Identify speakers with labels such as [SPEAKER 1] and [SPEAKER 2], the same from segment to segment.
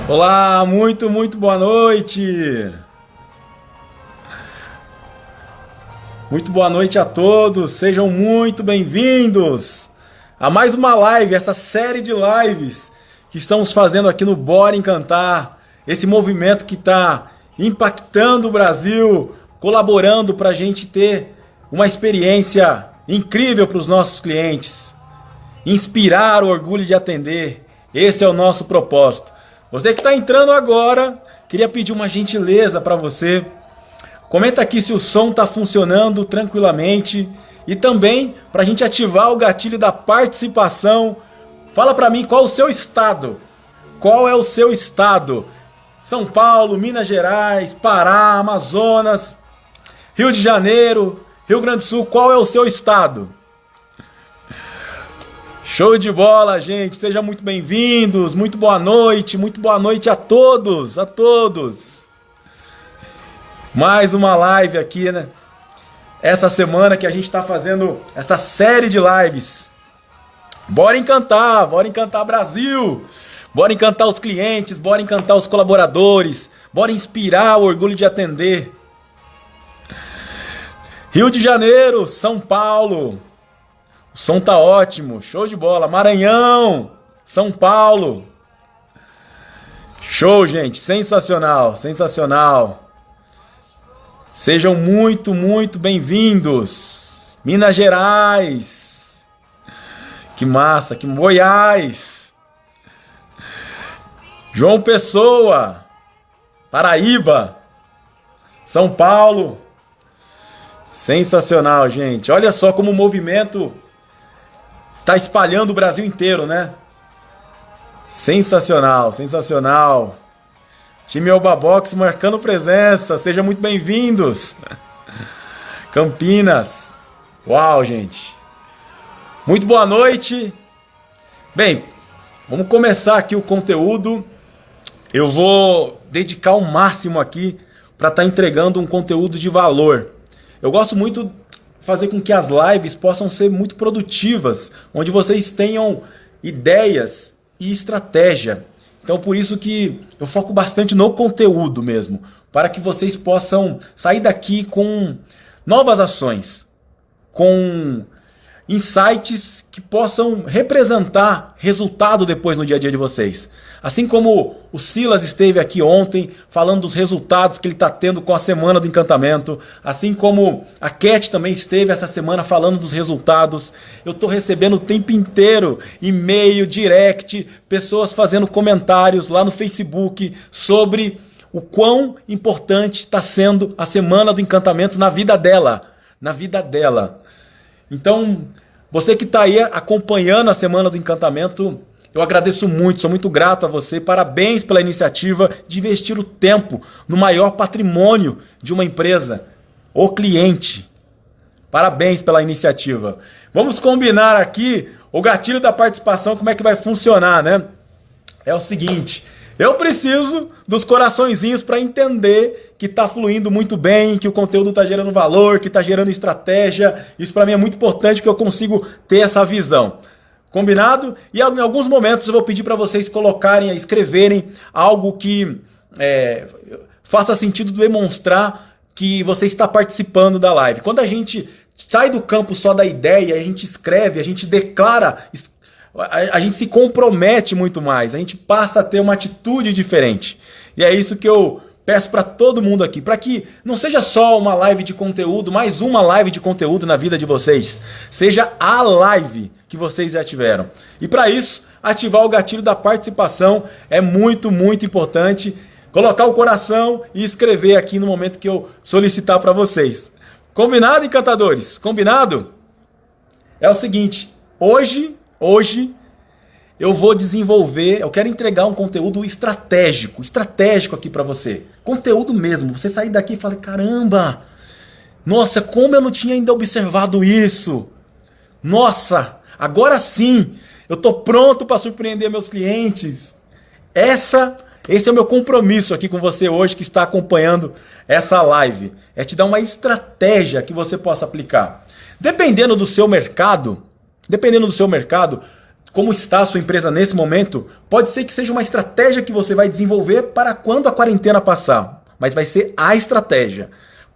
[SPEAKER 1] Olá, muito boa noite. Muito boa noite a todos. Sejam muito bem-vindos a mais uma live, essa série de lives que estamos fazendo aqui no Bora Encantar. Esse movimento que está impactando o Brasil, colaborando para a gente ter uma experiência incrível para os nossos clientes. Inspirar o orgulho de atender. Esse é o nosso propósito. Você que está entrando agora, queria pedir uma gentileza para você. Comenta aqui se o som está funcionando tranquilamente. E também, para a gente ativar o gatilho da participação, fala para mim qual o seu estado. Qual é o seu estado? São Paulo, Minas Gerais, Pará, Amazonas, Rio de Janeiro, Rio Grande do Sul. Qual é o seu estado? Show de bola, gente. Sejam muito bem-vindos. Muito boa noite a todos, a todos. Mais uma live aqui, né? Essa semana que a gente está fazendo essa série de lives. Bora encantar Brasil. Bora encantar os clientes, bora encantar os colaboradores, bora inspirar o orgulho de atender. Rio de Janeiro, São Paulo. O som tá ótimo, show de bola. Maranhão, São Paulo. Show, gente, sensacional, sensacional. Sejam muito bem-vindos. Minas Gerais. Que massa, que Goiás. João Pessoa. Paraíba. São Paulo. Sensacional, gente. Olha só como o movimento tá espalhando o Brasil inteiro, né? Sensacional, sensacional. Time Elba Box marcando presença. Sejam muito bem-vindos. Campinas. Uau, gente. Muito boa noite. Bem, vamos começar aqui o conteúdo. Eu vou dedicar o máximo aqui para estar entregando um conteúdo de valor. Eu gosto muito de fazer com que as lives possam ser muito produtivas, onde vocês tenham ideias e estratégia. Então, por isso que eu foco bastante no conteúdo mesmo, para que vocês possam sair daqui com novas ações, com insights que possam representar resultado depois no dia a dia de vocês. Assim como o Silas esteve aqui ontem falando dos resultados que ele está tendo com a Semana do Encantamento, assim como a Cat também esteve essa semana falando dos resultados, eu estou recebendo o tempo inteiro e-mail, direct, pessoas fazendo comentários lá no Facebook sobre o quão importante está sendo a Semana do Encantamento na vida dela. Na vida dela. Então, você que está aí acompanhando a Semana do Encantamento, eu agradeço muito, sou muito grato a você. Parabéns pela iniciativa de investir o tempo no maior patrimônio de uma empresa, o cliente. Parabéns pela iniciativa. Vamos combinar aqui o gatilho da participação, como é que vai funcionar, né? É o seguinte, eu preciso dos coraçõezinhos para entender que está fluindo muito bem, que o conteúdo está gerando valor, que está gerando estratégia. Isso para mim é muito importante, que eu consigo ter essa visão. Combinado? E em alguns momentos eu vou pedir para vocês colocarem, escreverem algo que faça sentido demonstrar que você está participando da live. Quando a gente sai do campo só da ideia, a gente escreve, a gente declara, a gente se compromete muito mais, a gente passa a ter uma atitude diferente. E é isso que eu peço para todo mundo aqui, para que não seja só uma live de conteúdo, mais uma live de conteúdo na vida de vocês. Seja a live que vocês já tiveram. E para isso, ativar o gatilho da participação é muito importante. Colocar o coração e escrever aqui no momento que eu solicitar para vocês. Combinado, encantadores? Combinado? É o seguinte, hoje eu vou desenvolver, eu quero entregar um conteúdo estratégico aqui para você. Conteúdo mesmo, você sair daqui e falar, caramba, nossa, como eu não tinha ainda observado isso. Nossa, agora sim, eu tô pronto para surpreender meus clientes. Esse é o meu compromisso aqui com você hoje que está acompanhando essa live. É te dar uma estratégia que você possa aplicar. Dependendo do seu mercado, como está a sua empresa nesse momento, pode ser que seja uma estratégia que você vai desenvolver para quando a quarentena passar, mas vai ser a estratégia.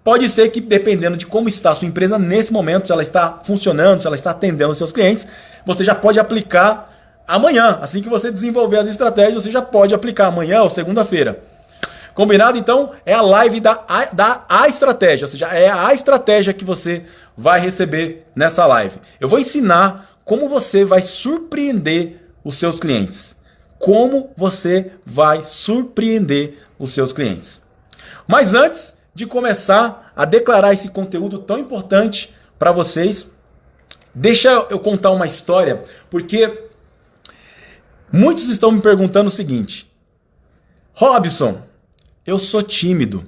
[SPEAKER 1] Pode ser que, dependendo de como está a sua empresa nesse momento, se ela está funcionando, se ela está atendendo os seus clientes, você já pode aplicar amanhã. Assim que você desenvolver as estratégias, você já pode aplicar amanhã ou segunda-feira. Combinado? Então, é a live da estratégia, ou seja, é a estratégia que você vai receber nessa live. Eu vou ensinar como você vai surpreender os seus clientes. Como você vai surpreender os seus clientes. Mas antes de começar a declarar esse conteúdo tão importante para vocês, deixa eu contar uma história, porque muitos estão me perguntando o seguinte: Robson, eu sou tímido,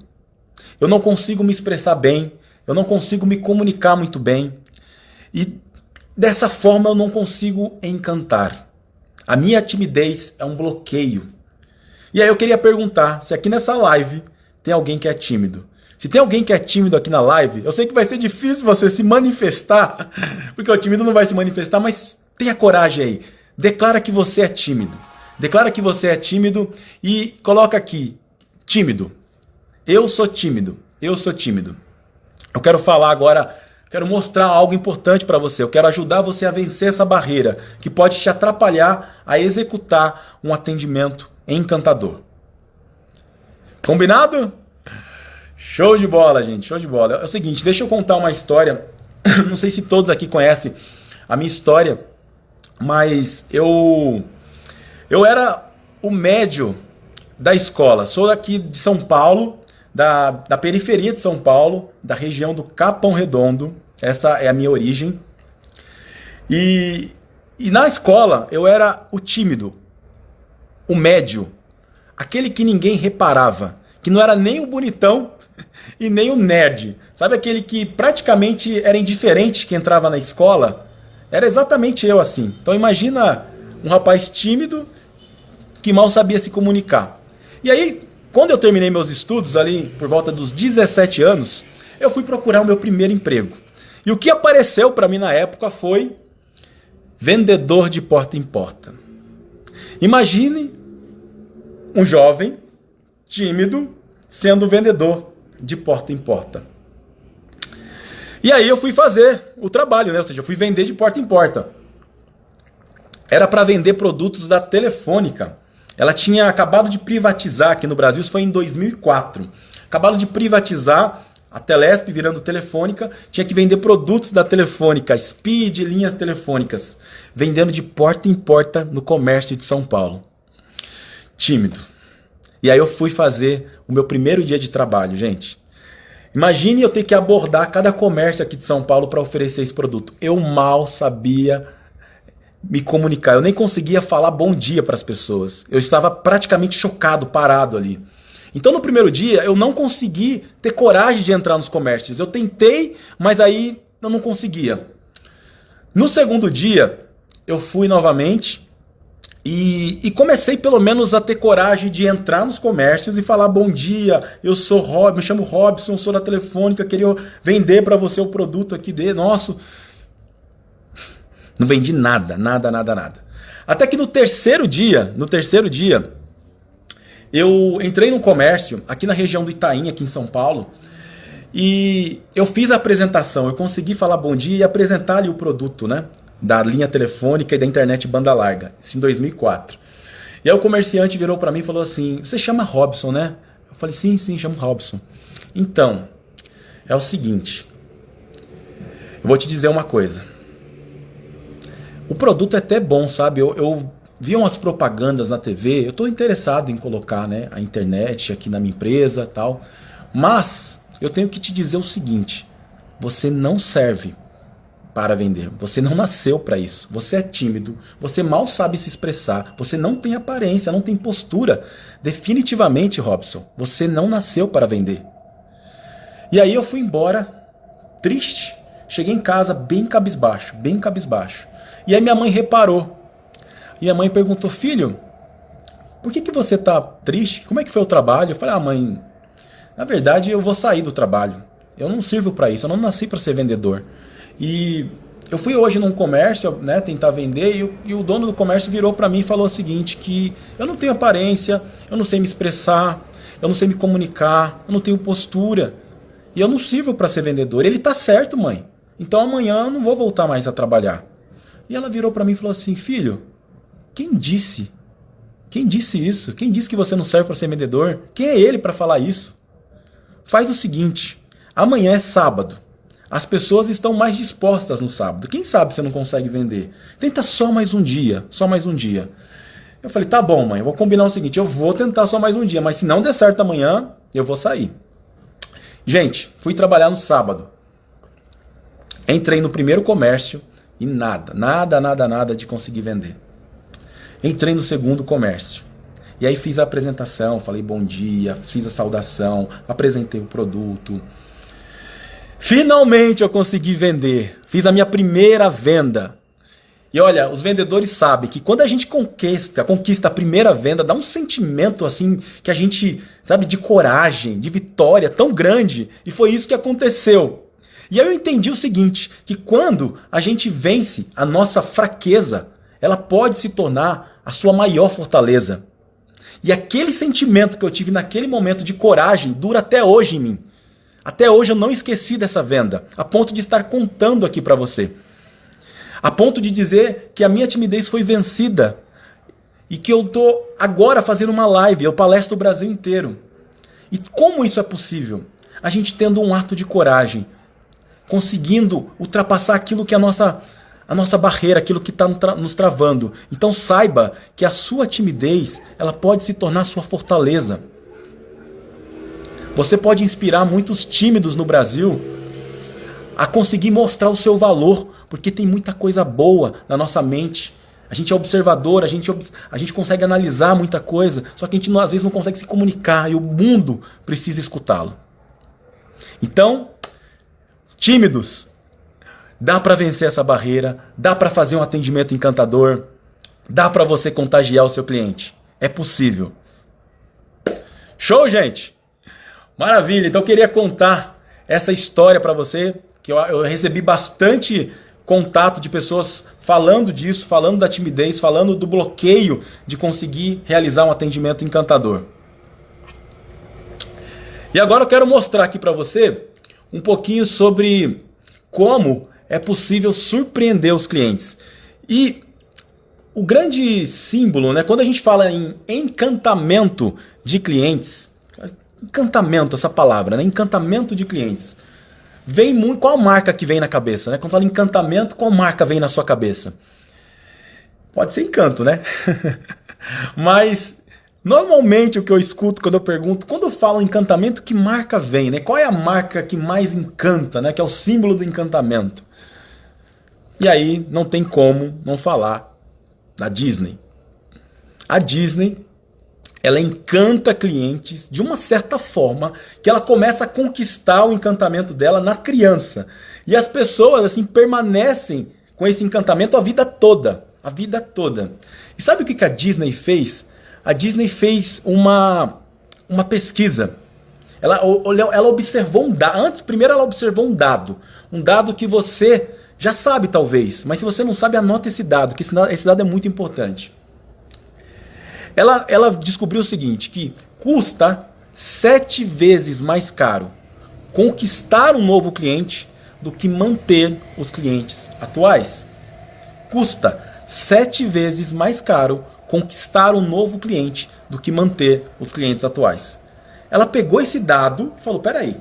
[SPEAKER 1] eu não consigo me expressar bem, eu não consigo me comunicar muito bem e dessa forma eu não consigo encantar. A minha timidez é um bloqueio. E aí eu queria perguntar se aqui nessa live tem alguém que é tímido. Se tem alguém que é tímido aqui na live, eu sei que vai ser difícil você se manifestar, porque o tímido não vai se manifestar, mas tenha coragem aí. Declara que você é tímido. Declara que você é tímido e coloca aqui, tímido. Eu sou tímido. Eu sou tímido. Eu quero falar agora, quero mostrar algo importante para você. Eu quero ajudar você a vencer essa barreira que pode te atrapalhar a executar um atendimento encantador. Combinado? Show de bola, gente, show de bola. É o seguinte, deixa eu contar uma história. Não sei se todos aqui conhecem a minha história, mas eu era o médio da escola. Sou daqui de São Paulo, da periferia de São Paulo, da região do Capão Redondo. Essa é a minha origem. E na escola eu era o tímido, o médio, aquele que ninguém reparava, que não era nem o bonitão e nem o nerd. Sabe aquele que praticamente era indiferente que entrava na escola? Era exatamente eu assim. Então imagina um rapaz tímido que mal sabia se comunicar. E aí, quando eu terminei meus estudos ali por volta dos 17 anos, eu fui procurar o meu primeiro emprego. E o que apareceu para mim na época foi vendedor de porta em porta. Imagine um jovem tímido sendo vendedor de porta em porta. E aí eu fui fazer o trabalho, né? Ou seja, eu fui vender de porta em porta. Era para vender produtos da Telefônica. Ela tinha acabado de privatizar aqui no Brasil, isso foi em 2004. Acabaram de privatizar a Telesp, virando Telefônica, tinha que vender produtos da Telefônica, Speed, linhas telefônicas, vendendo de porta em porta no comércio de São Paulo. Tímido. E aí eu fui fazer o meu primeiro dia de trabalho, gente. Imagine eu ter que abordar cada comércio aqui de São Paulo para oferecer esse produto. Eu mal sabia me comunicar, eu nem conseguia falar bom dia para as pessoas. Eu estava praticamente chocado, parado ali. Então no primeiro dia eu não consegui ter coragem de entrar nos comércios. Eu tentei, mas aí eu não conseguia. No segundo dia eu fui novamente e comecei pelo menos a ter coragem de entrar nos comércios e falar bom dia, eu sou Rob, me chamo Robson, sou da Telefônica, queria vender para você o produto aqui nosso. Não vendi nada. Até que no terceiro dia, eu entrei num comércio aqui na região do Itaim, aqui em São Paulo, e eu fiz a apresentação, eu consegui falar bom dia e apresentar ali o produto, né? Da linha telefônica e da internet banda larga, isso em 2004. E aí o comerciante virou para mim e falou assim, você chama Robson, né? Eu falei, sim, chamo Robson. Então, é o seguinte, eu vou te dizer uma coisa. O produto é até bom, sabe? Eu vi umas propagandas na TV, eu estou interessado em colocar, né, a internet aqui na minha empresa e tal, mas eu tenho que te dizer o seguinte, você não serve para vender, você não nasceu para isso, você é tímido, você mal sabe se expressar, você não tem aparência, não tem postura, definitivamente, Robson, você não nasceu para vender. E aí eu fui embora, triste, cheguei em casa bem cabisbaixo. E aí minha mãe reparou. E a mãe perguntou, filho, por que você tá triste? Como é que foi o trabalho? Eu falei, mãe, na verdade eu vou sair do trabalho. Eu não sirvo para isso, eu não nasci para ser vendedor. E eu fui hoje num comércio, né, tentar vender, e o dono do comércio virou para mim e falou o seguinte, que eu não tenho aparência, eu não sei me expressar, eu não sei me comunicar, eu não tenho postura, e eu não sirvo para ser vendedor. Ele tá certo, mãe. Então amanhã eu não vou voltar mais a trabalhar. E ela virou para mim e falou assim, filho, quem disse? Quem disse isso? Quem disse que você não serve para ser vendedor? Quem é ele para falar isso? Faz o seguinte, amanhã é sábado. As pessoas estão mais dispostas no sábado. Quem sabe você não consegue vender? Tenta só mais um dia, só mais um dia. Eu falei, tá bom, mãe, eu vou combinar o seguinte, eu vou tentar só mais um dia, mas se não der certo amanhã, eu vou sair. Gente, fui trabalhar no sábado. Entrei no primeiro comércio e nada de conseguir vender. Entrei no segundo comércio. E aí fiz a apresentação, falei bom dia, fiz a saudação, apresentei o produto. Finalmente eu consegui vender. Fiz a minha primeira venda. E olha, os vendedores sabem que quando a gente conquista a primeira venda, dá um sentimento assim, que a gente, sabe, de coragem, de vitória tão grande. E foi isso que aconteceu. E aí eu entendi o seguinte, que quando a gente vence a nossa fraqueza, ela pode se tornar a sua maior fortaleza. E aquele sentimento que eu tive naquele momento de coragem dura até hoje em mim. Até hoje eu não esqueci dessa venda, a ponto de estar contando aqui para você. A ponto de dizer que a minha timidez foi vencida e que eu estou agora fazendo uma live, eu palestro o Brasil inteiro. E como isso é possível? A gente tendo um ato de coragem, conseguindo ultrapassar aquilo que é a nossa barreira, aquilo que está nos travando. Então saiba que a sua timidez, ela pode se tornar sua fortaleza. Você pode inspirar muitos tímidos no Brasil a conseguir mostrar o seu valor, porque tem muita coisa boa na nossa mente. A gente é observador, a gente consegue analisar muita coisa, só que a gente às vezes não consegue se comunicar e o mundo precisa escutá-lo. Então, tímidos, dá para vencer essa barreira, dá para fazer um atendimento encantador, dá para você contagiar o seu cliente. É possível. Show, gente? Maravilha, então eu queria contar essa história para você, que eu recebi bastante contato de pessoas falando disso, falando da timidez, falando do bloqueio de conseguir realizar um atendimento encantador. E agora eu quero mostrar aqui para você um pouquinho sobre como é possível surpreender os clientes. E o grande símbolo, né, quando a gente fala em encantamento de clientes, encantamento, essa palavra, né, encantamento de clientes, vem muito, qual marca que vem na cabeça, né? Quando fala encantamento, qual marca vem na sua cabeça? Pode ser Encanto, né? Mas normalmente o que eu escuto quando eu pergunto, quando eu falo encantamento, que marca vem, né? Qual é a marca que mais encanta, né? Que é o símbolo do encantamento. E aí não tem como não falar da Disney. A Disney, ela encanta clientes de uma certa forma que ela começa a conquistar o encantamento dela na criança. E as pessoas assim permanecem com esse encantamento a vida toda. A vida toda. E sabe o que a Disney fez? A Disney fez uma pesquisa. Ela observou um dado. Primeiro ela observou um dado. Um dado que você já sabe talvez. Mas se você não sabe, anota esse dado, que esse dado é muito importante. Ela descobriu o seguinte, que custa 7 vezes mais caro conquistar um novo cliente do que manter os clientes atuais. Custa 7 vezes mais caro conquistar um novo cliente do que manter os clientes atuais. Ela pegou esse dado e falou, peraí,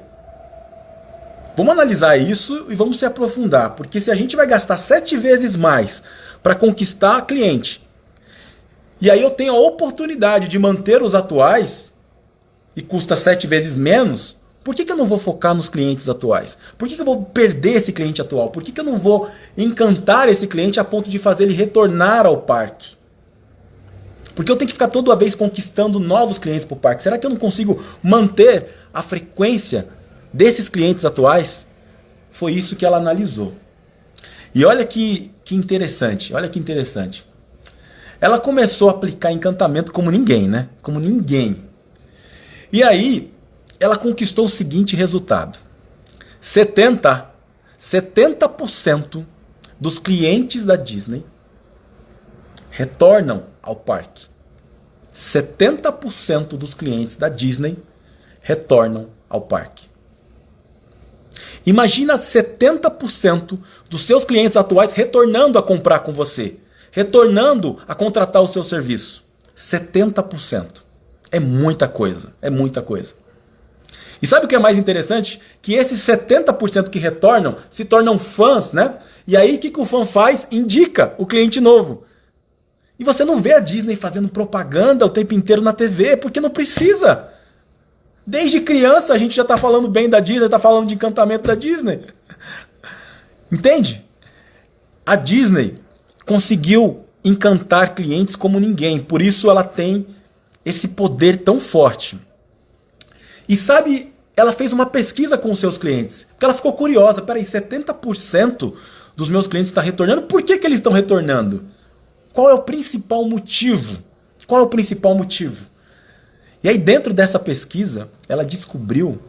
[SPEAKER 1] vamos analisar isso e vamos se aprofundar, porque se a gente vai gastar 7 vezes mais para conquistar cliente, e aí eu tenho a oportunidade de manter os atuais e custa 7 vezes menos, por que eu não vou focar nos clientes atuais? Por que eu vou perder esse cliente atual? Por que eu não vou encantar esse cliente a ponto de fazer ele retornar ao parque? Porque eu tenho que ficar toda vez conquistando novos clientes para o parque. Será que eu não consigo manter a frequência desses clientes atuais? Foi isso que ela analisou. E olha que interessante, olha que interessante. Ela começou a aplicar encantamento como ninguém, né? Como ninguém. E aí, ela conquistou o seguinte resultado. 70% dos clientes da Disney retornam ao parque. 70% dos clientes da Disney retornam ao parque. Imagina 70% dos seus clientes atuais retornando a comprar com você, retornando a contratar o seu serviço. 70%. É muita coisa, é muita coisa. E sabe o que é mais interessante? Que esses 70% que retornam se tornam fãs, né? E aí o que o fã faz? Indica o cliente novo. E você não vê a Disney fazendo propaganda o tempo inteiro na TV, porque não precisa. Desde criança a gente já está falando bem da Disney, está falando de encantamento da Disney. Entende? A Disney conseguiu encantar clientes como ninguém, por isso ela tem esse poder tão forte. E sabe, ela fez uma pesquisa com os seus clientes, porque ela ficou curiosa. Peraí, 70% dos meus clientes estão retornando, por que eles estão retornando? Qual é o principal motivo? Qual é o principal motivo? E aí dentro dessa pesquisa, ela descobriu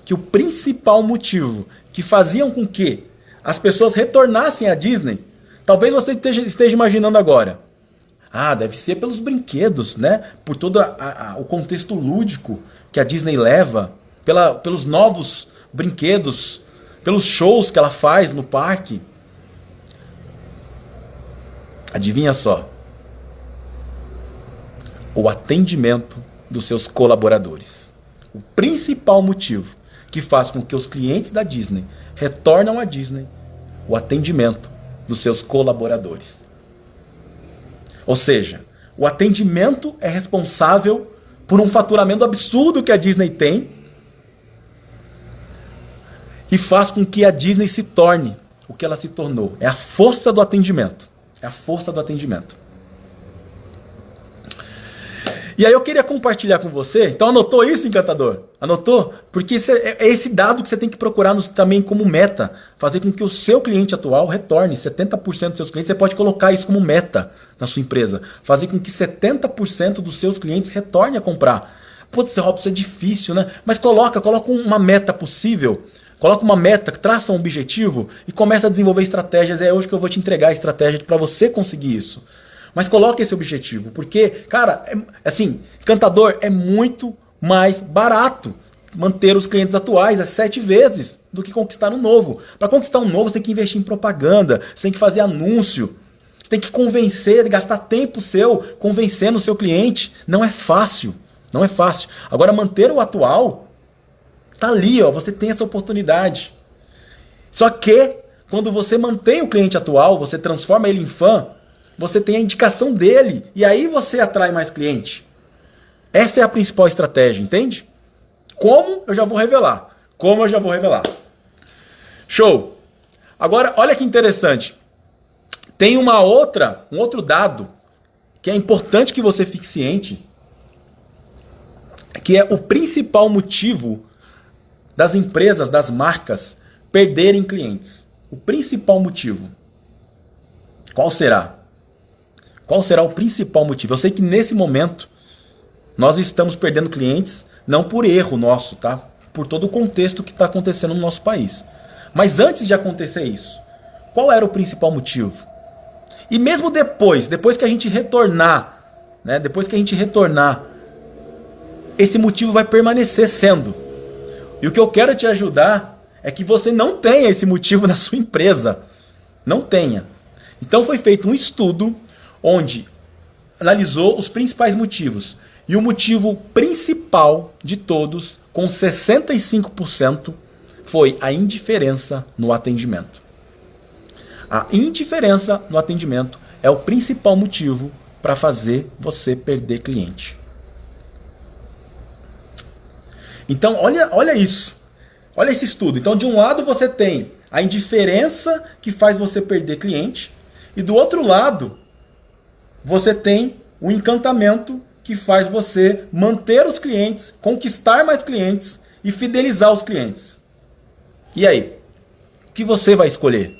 [SPEAKER 1] que o principal motivo que faziam com que as pessoas retornassem à Disney, talvez você esteja imaginando agora, deve ser pelos brinquedos, né? Por todo o contexto lúdico que a Disney leva, pelos novos brinquedos, pelos shows que ela faz no parque. Adivinha só? O atendimento dos seus colaboradores. O principal motivo que faz com que os clientes da Disney retornam à Disney, o atendimento dos seus colaboradores. Ou seja, o atendimento é responsável por um faturamento absurdo que a Disney tem e faz com que a Disney se torne o que ela se tornou. É a força do atendimento. É a força do atendimento. E aí eu queria compartilhar com você. Então anotou isso, encantador? Anotou? Porque é esse dado que você tem que procurar também como meta. Fazer com que o seu cliente atual retorne 70% dos seus clientes. Você pode colocar isso como meta na sua empresa. Fazer com que 70% dos seus clientes retornem a comprar. Putz, Robson, isso é difícil, né? Mas coloca uma meta possível. Coloca uma meta, traça um objetivo e começa a desenvolver estratégias. É hoje que eu vou te entregar a estratégia para você conseguir isso. Mas coloque esse objetivo, porque, cara, assim, encantador, é muito mais barato manter os clientes atuais, 7 vezes, do que conquistar um novo. Para conquistar um novo, você tem que investir em propaganda, você tem que fazer anúncio, você tem que convencer, gastar tempo seu convencendo o seu cliente. Não é fácil, não é fácil. Agora, manter o atual, tá ali, ó, você tem essa oportunidade. Só que, quando você mantém o cliente atual, você transforma ele em fã, você tem a indicação dele e aí você atrai mais cliente. Essa é a principal estratégia, entende? Como? Eu já vou revelar. Show! Agora, olha que interessante. Tem um outro dado que é importante que você fique ciente, que é o principal motivo das empresas, das marcas, perderem clientes. O principal motivo. Qual será? Qual será o principal motivo? Eu sei que nesse momento nós estamos perdendo clientes, não por erro nosso, tá? Por todo o contexto que está acontecendo no nosso país. Mas antes de acontecer isso, qual era o principal motivo? E mesmo depois que a gente retornar, né? Depois que a gente retornar, esse motivo vai permanecer sendo. E o que eu quero te ajudar é que você não tenha esse motivo na sua empresa. Não tenha. Então foi feito um estudo onde analisou os principais motivos. E o motivo principal de todos, com 65%, foi a indiferença no atendimento. A indiferença no atendimento é o principal motivo para fazer você perder cliente. Então, olha isso. Olha esse estudo. Então, de um lado você tem a indiferença que faz você perder cliente, e do outro lado você tem o encantamento que faz você manter os clientes, conquistar mais clientes e fidelizar os clientes. E aí? O que você vai escolher?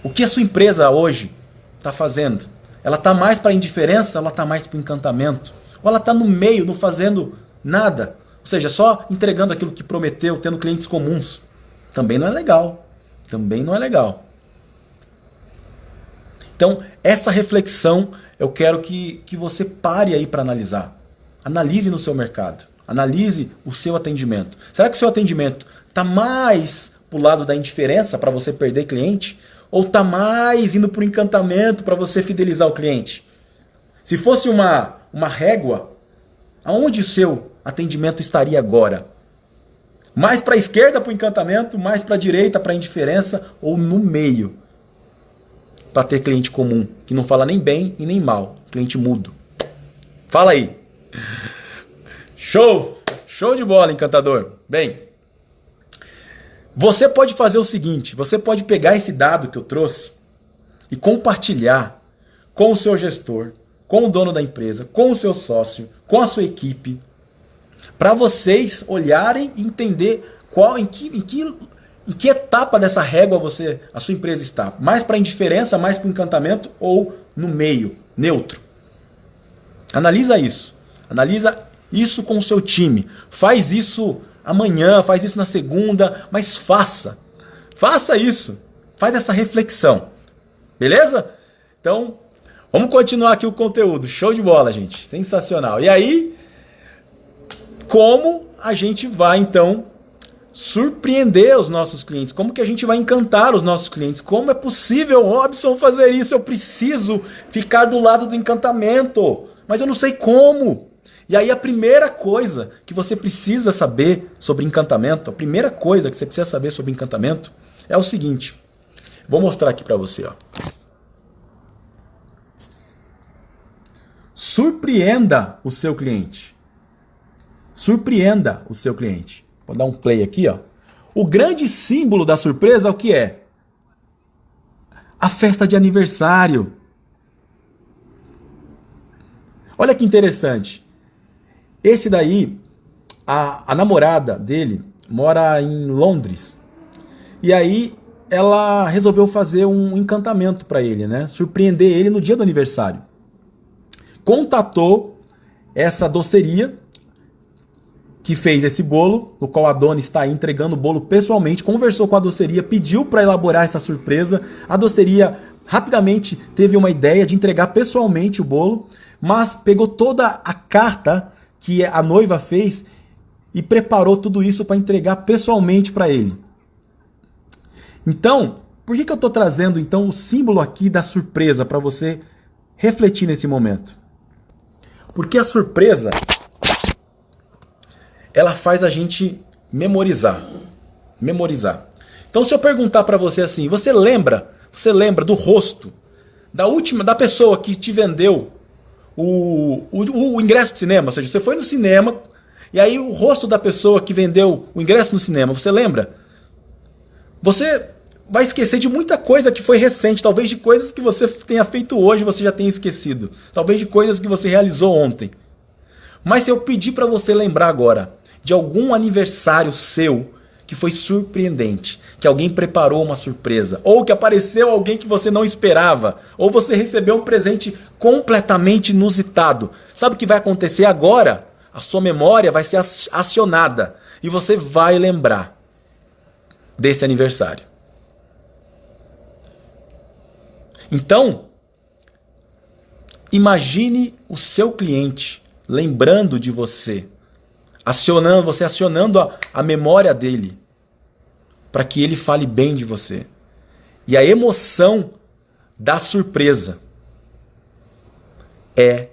[SPEAKER 1] O que a sua empresa hoje está fazendo? Ela está mais para a indiferença ou ela está mais para o encantamento? Ou ela está no meio, não fazendo nada? Ou seja, só entregando aquilo que prometeu, tendo clientes comuns. Também não é legal. Também não é legal. Então, essa reflexão eu quero que você pare aí para analisar. Analise no seu mercado. Analise o seu atendimento. Será que o seu atendimento está mais para o lado da indiferença para você perder cliente? Ou está mais indo para o encantamento para você fidelizar o cliente? Se fosse uma régua, aonde o seu atendimento estaria agora? Mais para a esquerda para o encantamento, mais para a direita para a indiferença ou no meio? Para ter cliente comum, que não fala nem bem e nem mal. Cliente mudo. Fala aí. Show! Show de bola, encantador. Bem, você pode fazer o seguinte, você pode pegar esse dado que eu trouxe e compartilhar com o seu gestor, com o dono da empresa, com o seu sócio, com a sua equipe, para vocês olharem e entender em que etapa dessa régua a sua empresa está. Mais para a indiferença, mais para o encantamento ou no meio, neutro. Analisa isso. Analisa isso com o seu time. Faz isso amanhã, faz isso na segunda, mas faça. Faça isso. Faz essa reflexão. Beleza? Então, vamos continuar aqui o conteúdo. Show de bola, gente. Sensacional. E aí, como a gente vai, então, surpreender os nossos clientes? Como que a gente vai encantar os nossos clientes? Como é possível, Robson, fazer isso? Eu preciso ficar do lado do encantamento, mas eu não sei como. E aí a primeira coisa que você precisa saber sobre encantamento, a primeira coisa que você precisa saber sobre encantamento é o seguinte. Vou mostrar aqui para você, ó. Surpreenda o seu cliente. Surpreenda o seu cliente. Vou dar um play aqui, ó. O grande símbolo da surpresa é o que é? A festa de aniversário. Olha que interessante. Esse daí, a namorada dele mora em Londres. E aí ela resolveu fazer um encantamento para ele, né? Surpreender ele no dia do aniversário. Contatou essa doceria que fez esse bolo, no qual a dona está aí entregando o bolo pessoalmente, conversou com a doceria, pediu para elaborar essa surpresa. A doceria rapidamente teve uma ideia de entregar pessoalmente o bolo, mas pegou toda a carta que a noiva fez e preparou tudo isso para entregar pessoalmente para ele. Então, por que eu estou trazendo então o símbolo aqui da surpresa para você refletir nesse momento? Porque a surpresa, ela faz a gente memorizar. Então, se eu perguntar para você assim, você lembra do rosto da pessoa que te vendeu o ingresso de cinema? Ou seja, você foi no cinema e aí o rosto da pessoa que vendeu o ingresso no cinema, você lembra? Você vai esquecer de muita coisa que foi recente, talvez de coisas que você tenha feito hoje você já tenha esquecido, talvez de coisas que você realizou ontem. Mas se eu pedir para você lembrar agora de algum aniversário seu que foi surpreendente, que alguém preparou uma surpresa, ou que apareceu alguém que você não esperava, ou você recebeu um presente completamente inusitado, sabe o que vai acontecer agora? A sua memória vai ser acionada e você vai lembrar desse aniversário. Então, imagine o seu cliente lembrando de você, acionando a memória dele, para que ele fale bem de você. E a emoção da surpresa é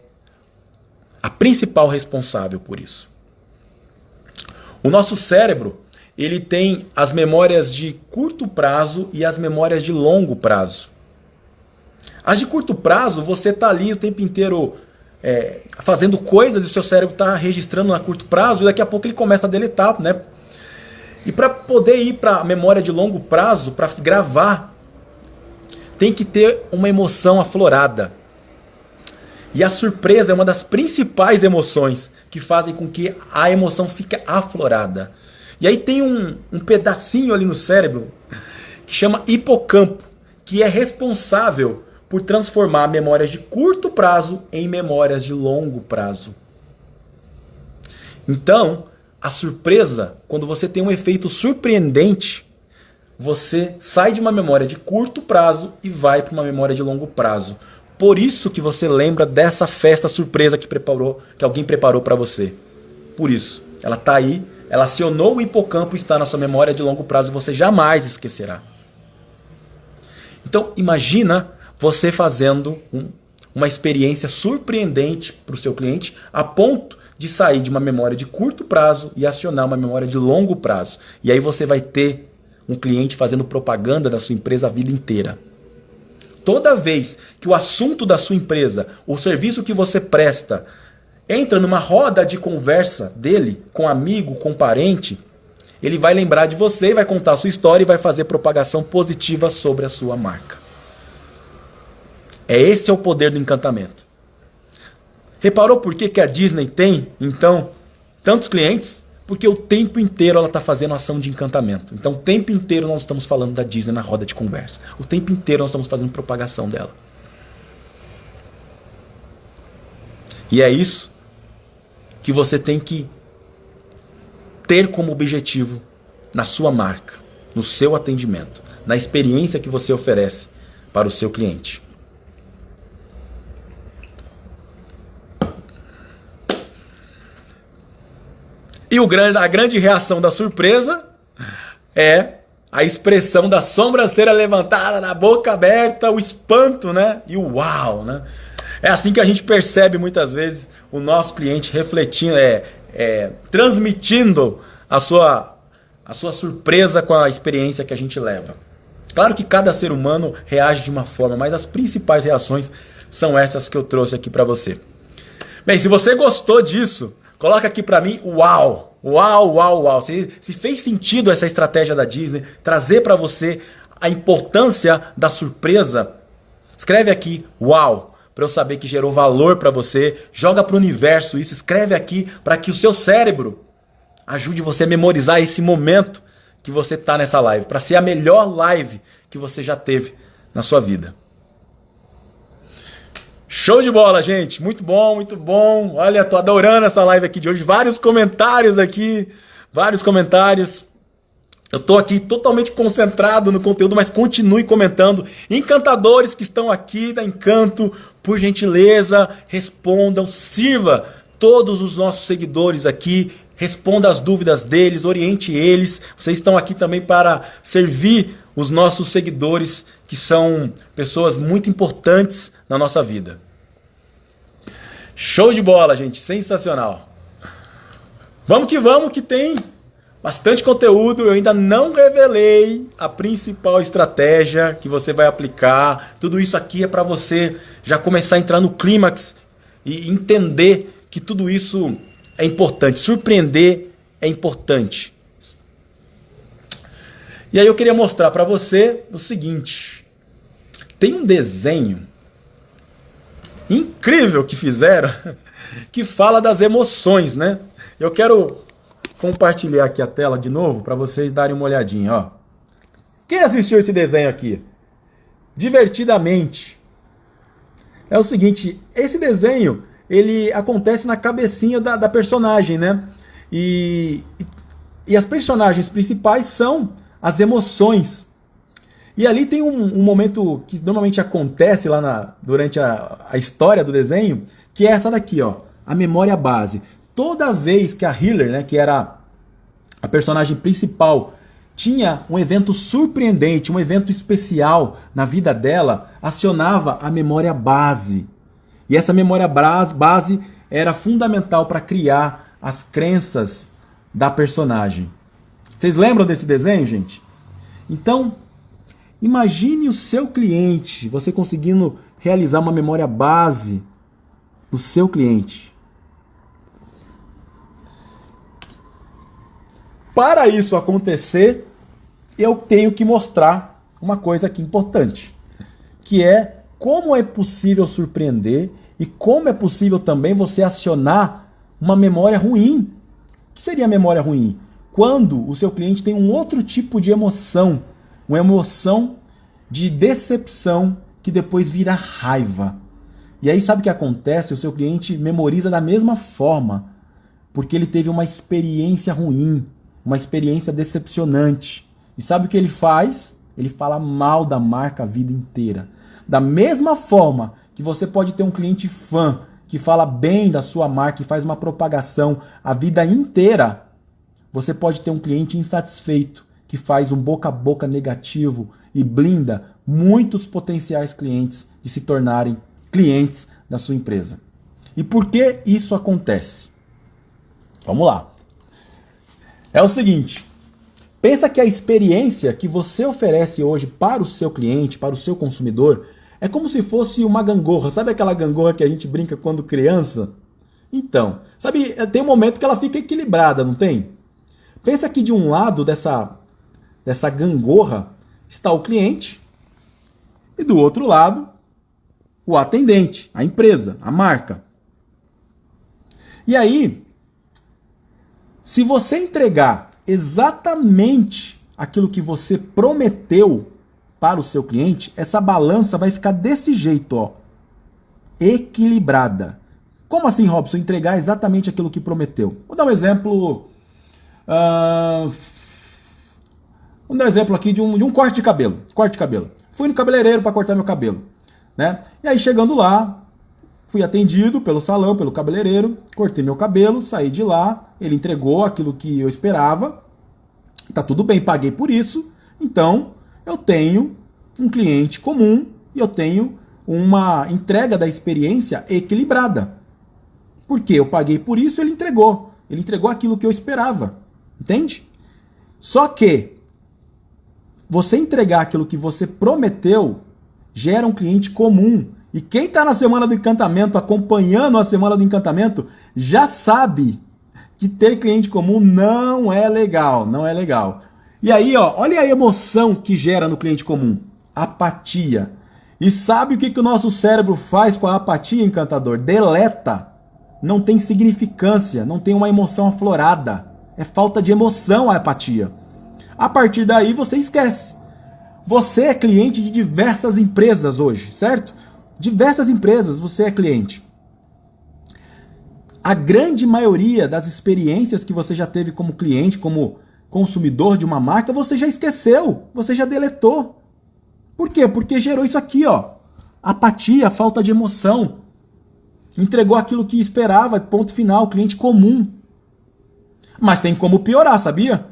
[SPEAKER 1] a principal responsável por isso. O nosso cérebro, ele tem as memórias de curto prazo e as memórias de longo prazo. As de curto prazo, você está ali o tempo inteiro fazendo coisas e o seu cérebro está registrando a curto prazo e daqui a pouco ele começa a deletar, né? E para poder ir para a memória de longo prazo, para gravar, tem que ter uma emoção aflorada. E a surpresa é uma das principais emoções que fazem com que a emoção fique aflorada. E aí tem um pedacinho ali no cérebro que chama hipocampo, que é responsável por transformar memórias de curto prazo em memórias de longo prazo. Então, a surpresa, quando você tem um efeito surpreendente, você sai de uma memória de curto prazo e vai para uma memória de longo prazo. Por isso que você lembra dessa festa surpresa que alguém preparou para você. Por isso, ela está aí, ela acionou o hipocampo e está na sua memória de longo prazo e você jamais esquecerá. Então, imagina você fazendo uma experiência surpreendente para o seu cliente a ponto de sair de uma memória de curto prazo e acionar uma memória de longo prazo. E aí você vai ter um cliente fazendo propaganda da sua empresa a vida inteira. Toda vez que o assunto da sua empresa, o serviço que você presta, entra numa roda de conversa dele, com amigo, com parente, ele vai lembrar de você, vai contar a sua história e vai fazer propagação positiva sobre a sua marca. Esse é o poder do encantamento. Reparou por que a Disney tem, então, tantos clientes? Porque o tempo inteiro ela está fazendo ação de encantamento. Então o tempo inteiro nós estamos falando da Disney na roda de conversa. O tempo inteiro nós estamos fazendo propagação dela. E é isso que você tem que ter como objetivo na sua marca, no seu atendimento, na experiência que você oferece para o seu cliente. E a grande reação da surpresa é a expressão da sobrancelha levantada, na boca aberta, o espanto, né? E o uau, né? É assim que a gente percebe muitas vezes o nosso cliente refletindo, transmitindo a sua surpresa com a experiência que a gente leva. Claro que cada ser humano reage de uma forma, mas as principais reações são essas que eu trouxe aqui para você. Bem, se você gostou disso, coloca aqui para mim, uau, uau, uau, uau. Se fez sentido essa estratégia da Disney, trazer para você a importância da surpresa, escreve aqui, uau, para eu saber que gerou valor para você. Joga para o universo isso, escreve aqui para que o seu cérebro ajude você a memorizar esse momento que você está nessa live, para ser a melhor live que você já teve na sua vida. Show de bola, gente. Muito bom, muito bom. Olha, tô adorando essa live aqui de hoje. Vários comentários aqui. Vários comentários. Eu tô aqui totalmente concentrado no conteúdo, mas continue comentando. Encantadores que estão aqui da Encanto, por gentileza, respondam. Sirva todos os nossos seguidores aqui. Responda as dúvidas deles, oriente eles. Vocês estão aqui também para servir os nossos seguidores, que são pessoas muito importantes na nossa vida. Show de bola, gente. Sensacional. Vamos que tem bastante conteúdo. Eu ainda não revelei a principal estratégia que você vai aplicar. Tudo isso aqui é para você já começar a entrar no clímax e entender que tudo isso é importante. Surpreender é importante. E aí eu queria mostrar para você o seguinte. Tem um desenho incrível que fizeram que fala das emoções, né? Eu quero compartilhar aqui a tela de novo para vocês darem uma olhadinha, ó. Quem assistiu esse desenho aqui? Divertidamente. É o seguinte, esse desenho, ele acontece na cabecinha da personagem, né? E as personagens principais são as emoções. E ali tem um momento que normalmente acontece lá durante a história do desenho, que é essa daqui, ó, a memória base. Toda vez que a Healer, né, que era a personagem principal, tinha um evento surpreendente, um evento especial na vida dela, acionava a memória base. E essa memória base era fundamental para criar as crenças da personagem. Vocês lembram desse desenho, gente? Então, imagine o seu cliente, você conseguindo realizar uma memória base do seu cliente. Para isso acontecer, eu tenho que mostrar uma coisa aqui importante, que é como é possível surpreender e como é possível também você acionar uma memória ruim. O que seria a memória ruim? Quando o seu cliente tem um outro tipo de emoção, uma emoção de decepção que depois vira raiva. E aí sabe o que acontece? O seu cliente memoriza da mesma forma, porque ele teve uma experiência ruim, uma experiência decepcionante. E sabe o que ele faz? Ele fala mal da marca a vida inteira. Da mesma forma que você pode ter um cliente fã que fala bem da sua marca e faz uma propagação a vida inteira, você pode ter um cliente insatisfeito que faz um boca a boca negativo e blinda muitos potenciais clientes de se tornarem clientes da sua empresa. E por que isso acontece? Vamos lá. É o seguinte, pensa que a experiência que você oferece hoje para o seu cliente, para o seu consumidor, é como se fosse uma gangorra. Sabe aquela gangorra que a gente brinca quando criança? Então, sabe, tem um momento que ela fica equilibrada, não tem? Pensa que de um lado dessa gangorra está o cliente e do outro lado o atendente, a empresa, a marca. E aí, se você entregar exatamente aquilo que você prometeu para o seu cliente, essa balança vai ficar desse jeito, ó, equilibrada. Como assim, Robson, entregar exatamente aquilo que prometeu? Vou dar um exemplo. Vou dar um exemplo aqui de um corte de cabelo. Corte de cabelo. Fui no cabeleireiro para cortar meu cabelo, né? E aí chegando lá, fui atendido pelo salão, pelo cabeleireiro, cortei meu cabelo, saí de lá, ele entregou aquilo que eu esperava, tá tudo bem, paguei por isso, então eu tenho um cliente comum e eu tenho uma entrega da experiência equilibrada. Porque eu paguei por isso, ele entregou aquilo que eu esperava, entende? Só que você entregar aquilo que você prometeu gera um cliente comum. E quem está na Semana do Encantamento, acompanhando a Semana do Encantamento, já sabe que ter cliente comum não é legal, não é legal. E aí, ó, olha a emoção que gera no cliente comum. Apatia. E sabe o que o nosso cérebro faz com a apatia, encantador? Deleta. Não tem significância, não tem uma emoção aflorada. É falta de emoção a apatia. A partir daí você esquece. Você é cliente de diversas empresas hoje, certo? Diversas empresas você é cliente. A grande maioria das experiências que você já teve como cliente, como consumidor de uma marca, você já esqueceu, você já deletou. Por quê? Porque gerou isso aqui, ó. Apatia, falta de emoção. Entregou aquilo que esperava, ponto final, cliente comum. Mas tem como piorar, sabia?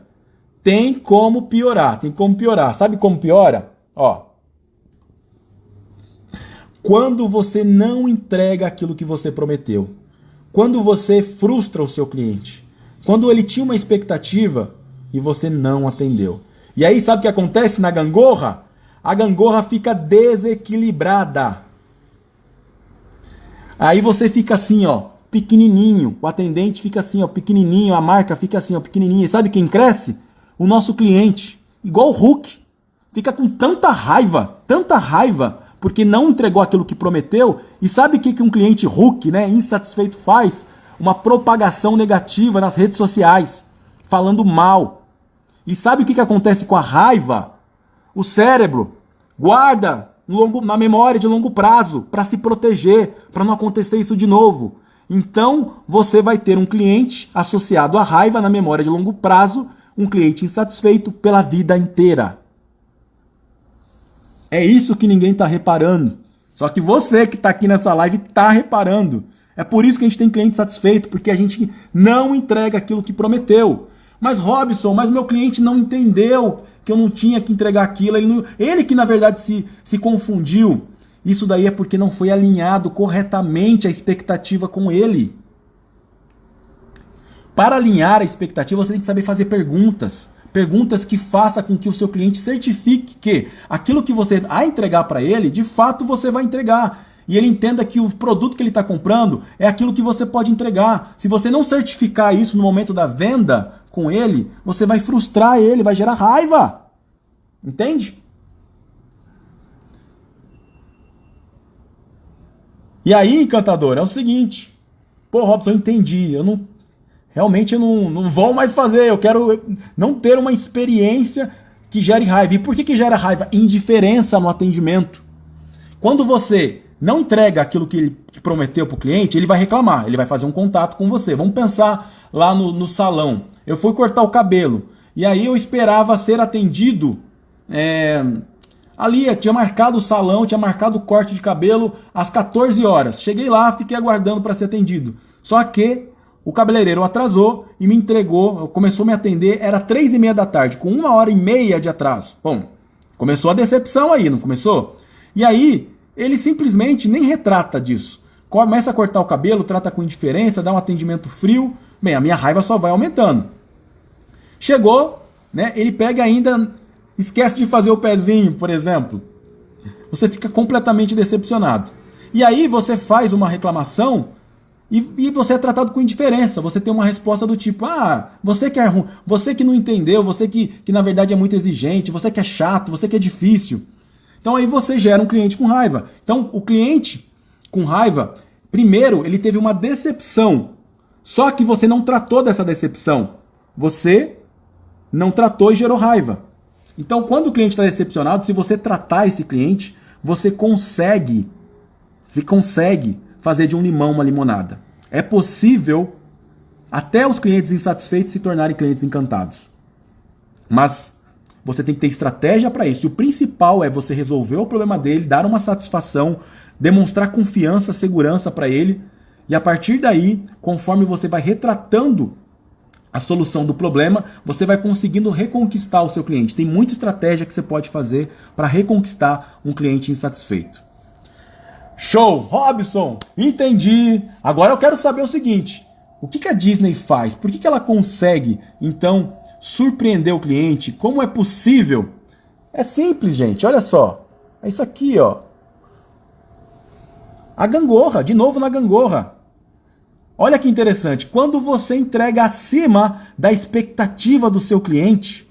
[SPEAKER 1] Tem como piorar, tem como piorar. Sabe como piora? Ó. Quando você não entrega aquilo que você prometeu. Quando você frustra o seu cliente. Quando ele tinha uma expectativa e você não atendeu. E aí sabe o que acontece na gangorra? A gangorra fica desequilibrada. Aí você fica assim, ó, pequenininho. O atendente fica assim, ó, pequenininho. A marca fica assim, ó, pequenininha. E sabe quem cresce? O nosso cliente. Igual o Hulk. Fica com tanta raiva, porque não entregou aquilo que prometeu. E sabe o que um cliente Hulk, né, insatisfeito faz? Uma propagação negativa nas redes sociais, falando mal. E sabe o que acontece com a raiva? O cérebro guarda na memória de longo prazo para se proteger, para não acontecer isso de novo. Então, você vai ter um cliente associado à raiva na memória de longo prazo, um cliente insatisfeito pela vida inteira. É isso que ninguém está reparando. Só que você que está aqui nessa live está reparando. É por isso que a gente tem cliente satisfeito, porque a gente não entrega aquilo que prometeu. Mas Robson, mas meu cliente não entendeu que eu não tinha que entregar aquilo. Ele que na verdade se confundiu. Isso daí é porque não foi alinhado corretamente a expectativa com ele. Para alinhar a expectativa, você tem que saber fazer perguntas. Perguntas que façam com que o seu cliente certifique que aquilo que você vai entregar para ele, de fato você vai entregar. E ele entenda que o produto que ele está comprando é aquilo que você pode entregar. Se você não certificar isso no momento da venda com ele, você vai frustrar ele, vai gerar raiva. Entende? E aí, encantador, é o seguinte. Pô, Robson, eu entendi. Realmente eu não vou mais fazer. Eu quero não ter uma experiência que gere raiva. E por que gera raiva? Indiferença no atendimento. Quando você não entrega aquilo que ele prometeu para o cliente, ele vai reclamar, ele vai fazer um contato com você. Vamos pensar lá no salão. Eu fui cortar o cabelo E aí eu esperava ser atendido ali, eu tinha marcado o salão, tinha marcado o corte de cabelo às 14 horas. Cheguei lá, fiquei aguardando para ser atendido. Só que o cabeleireiro atrasou e me entregou, começou a me atender, era 3h30 da tarde, com 1h30 de atraso. Bom, começou a decepção aí, não começou? E aí, ele simplesmente nem retrata disso. Começa a cortar o cabelo, trata com indiferença, dá um atendimento frio. Bem, a minha raiva só vai aumentando. Chegou, né? Ele pega ainda, esquece de fazer o pezinho, por exemplo. Você fica completamente decepcionado. E aí você faz uma reclamação e você é tratado com indiferença. Você tem uma resposta do tipo, você que é ruim, você que não entendeu, você que na verdade é muito exigente, você que é chato, você que é difícil. Então aí você gera um cliente com raiva. Então o cliente com raiva, primeiro, ele teve uma decepção. Só que você não tratou dessa decepção. Você não tratou e gerou raiva. Então, quando o cliente está decepcionado, se você tratar esse cliente, você consegue fazer de um limão uma limonada. É possível até os clientes insatisfeitos se tornarem clientes encantados. Mas você tem que ter estratégia para isso. E o principal é você resolver o problema dele, dar uma satisfação, demonstrar confiança, segurança para ele. E a partir daí, conforme você vai retratando a solução do problema, você vai conseguindo reconquistar o seu cliente. Tem muita estratégia que você pode fazer para reconquistar um cliente insatisfeito. Show! Robson, entendi! Agora eu quero saber o seguinte, o que a Disney faz? Por que ela consegue, então, surpreender o cliente? Como é possível? É simples, gente, olha só. É isso aqui, ó. A gangorra, de novo na gangorra. Olha que interessante, quando você entrega acima da expectativa do seu cliente,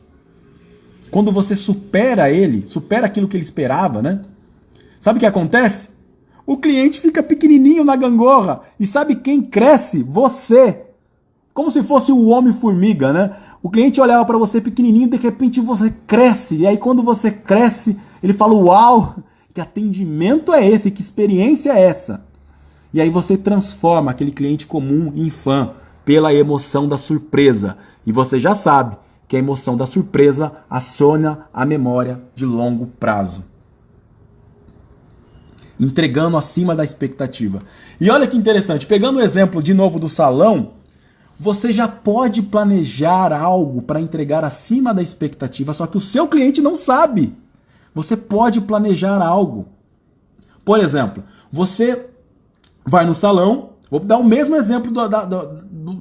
[SPEAKER 1] quando você supera ele, supera aquilo que ele esperava, né? Sabe o que acontece? O cliente fica pequenininho na gangorra. E sabe quem cresce? Você. Como se fosse o homem-formiga, né? O cliente olhava para você pequenininho, de repente você cresce. E aí quando você cresce, ele fala, uau, que atendimento é esse? Que experiência é essa? E aí você transforma aquele cliente comum em fã pela emoção da surpresa. E você já sabe que a emoção da surpresa aciona a memória de longo prazo. Entregando acima da expectativa. E olha que interessante, pegando o exemplo de novo do salão, você já pode planejar algo para entregar acima da expectativa, só que o seu cliente não sabe. Você pode planejar algo. Por exemplo, você vai no salão, vou dar o mesmo exemplo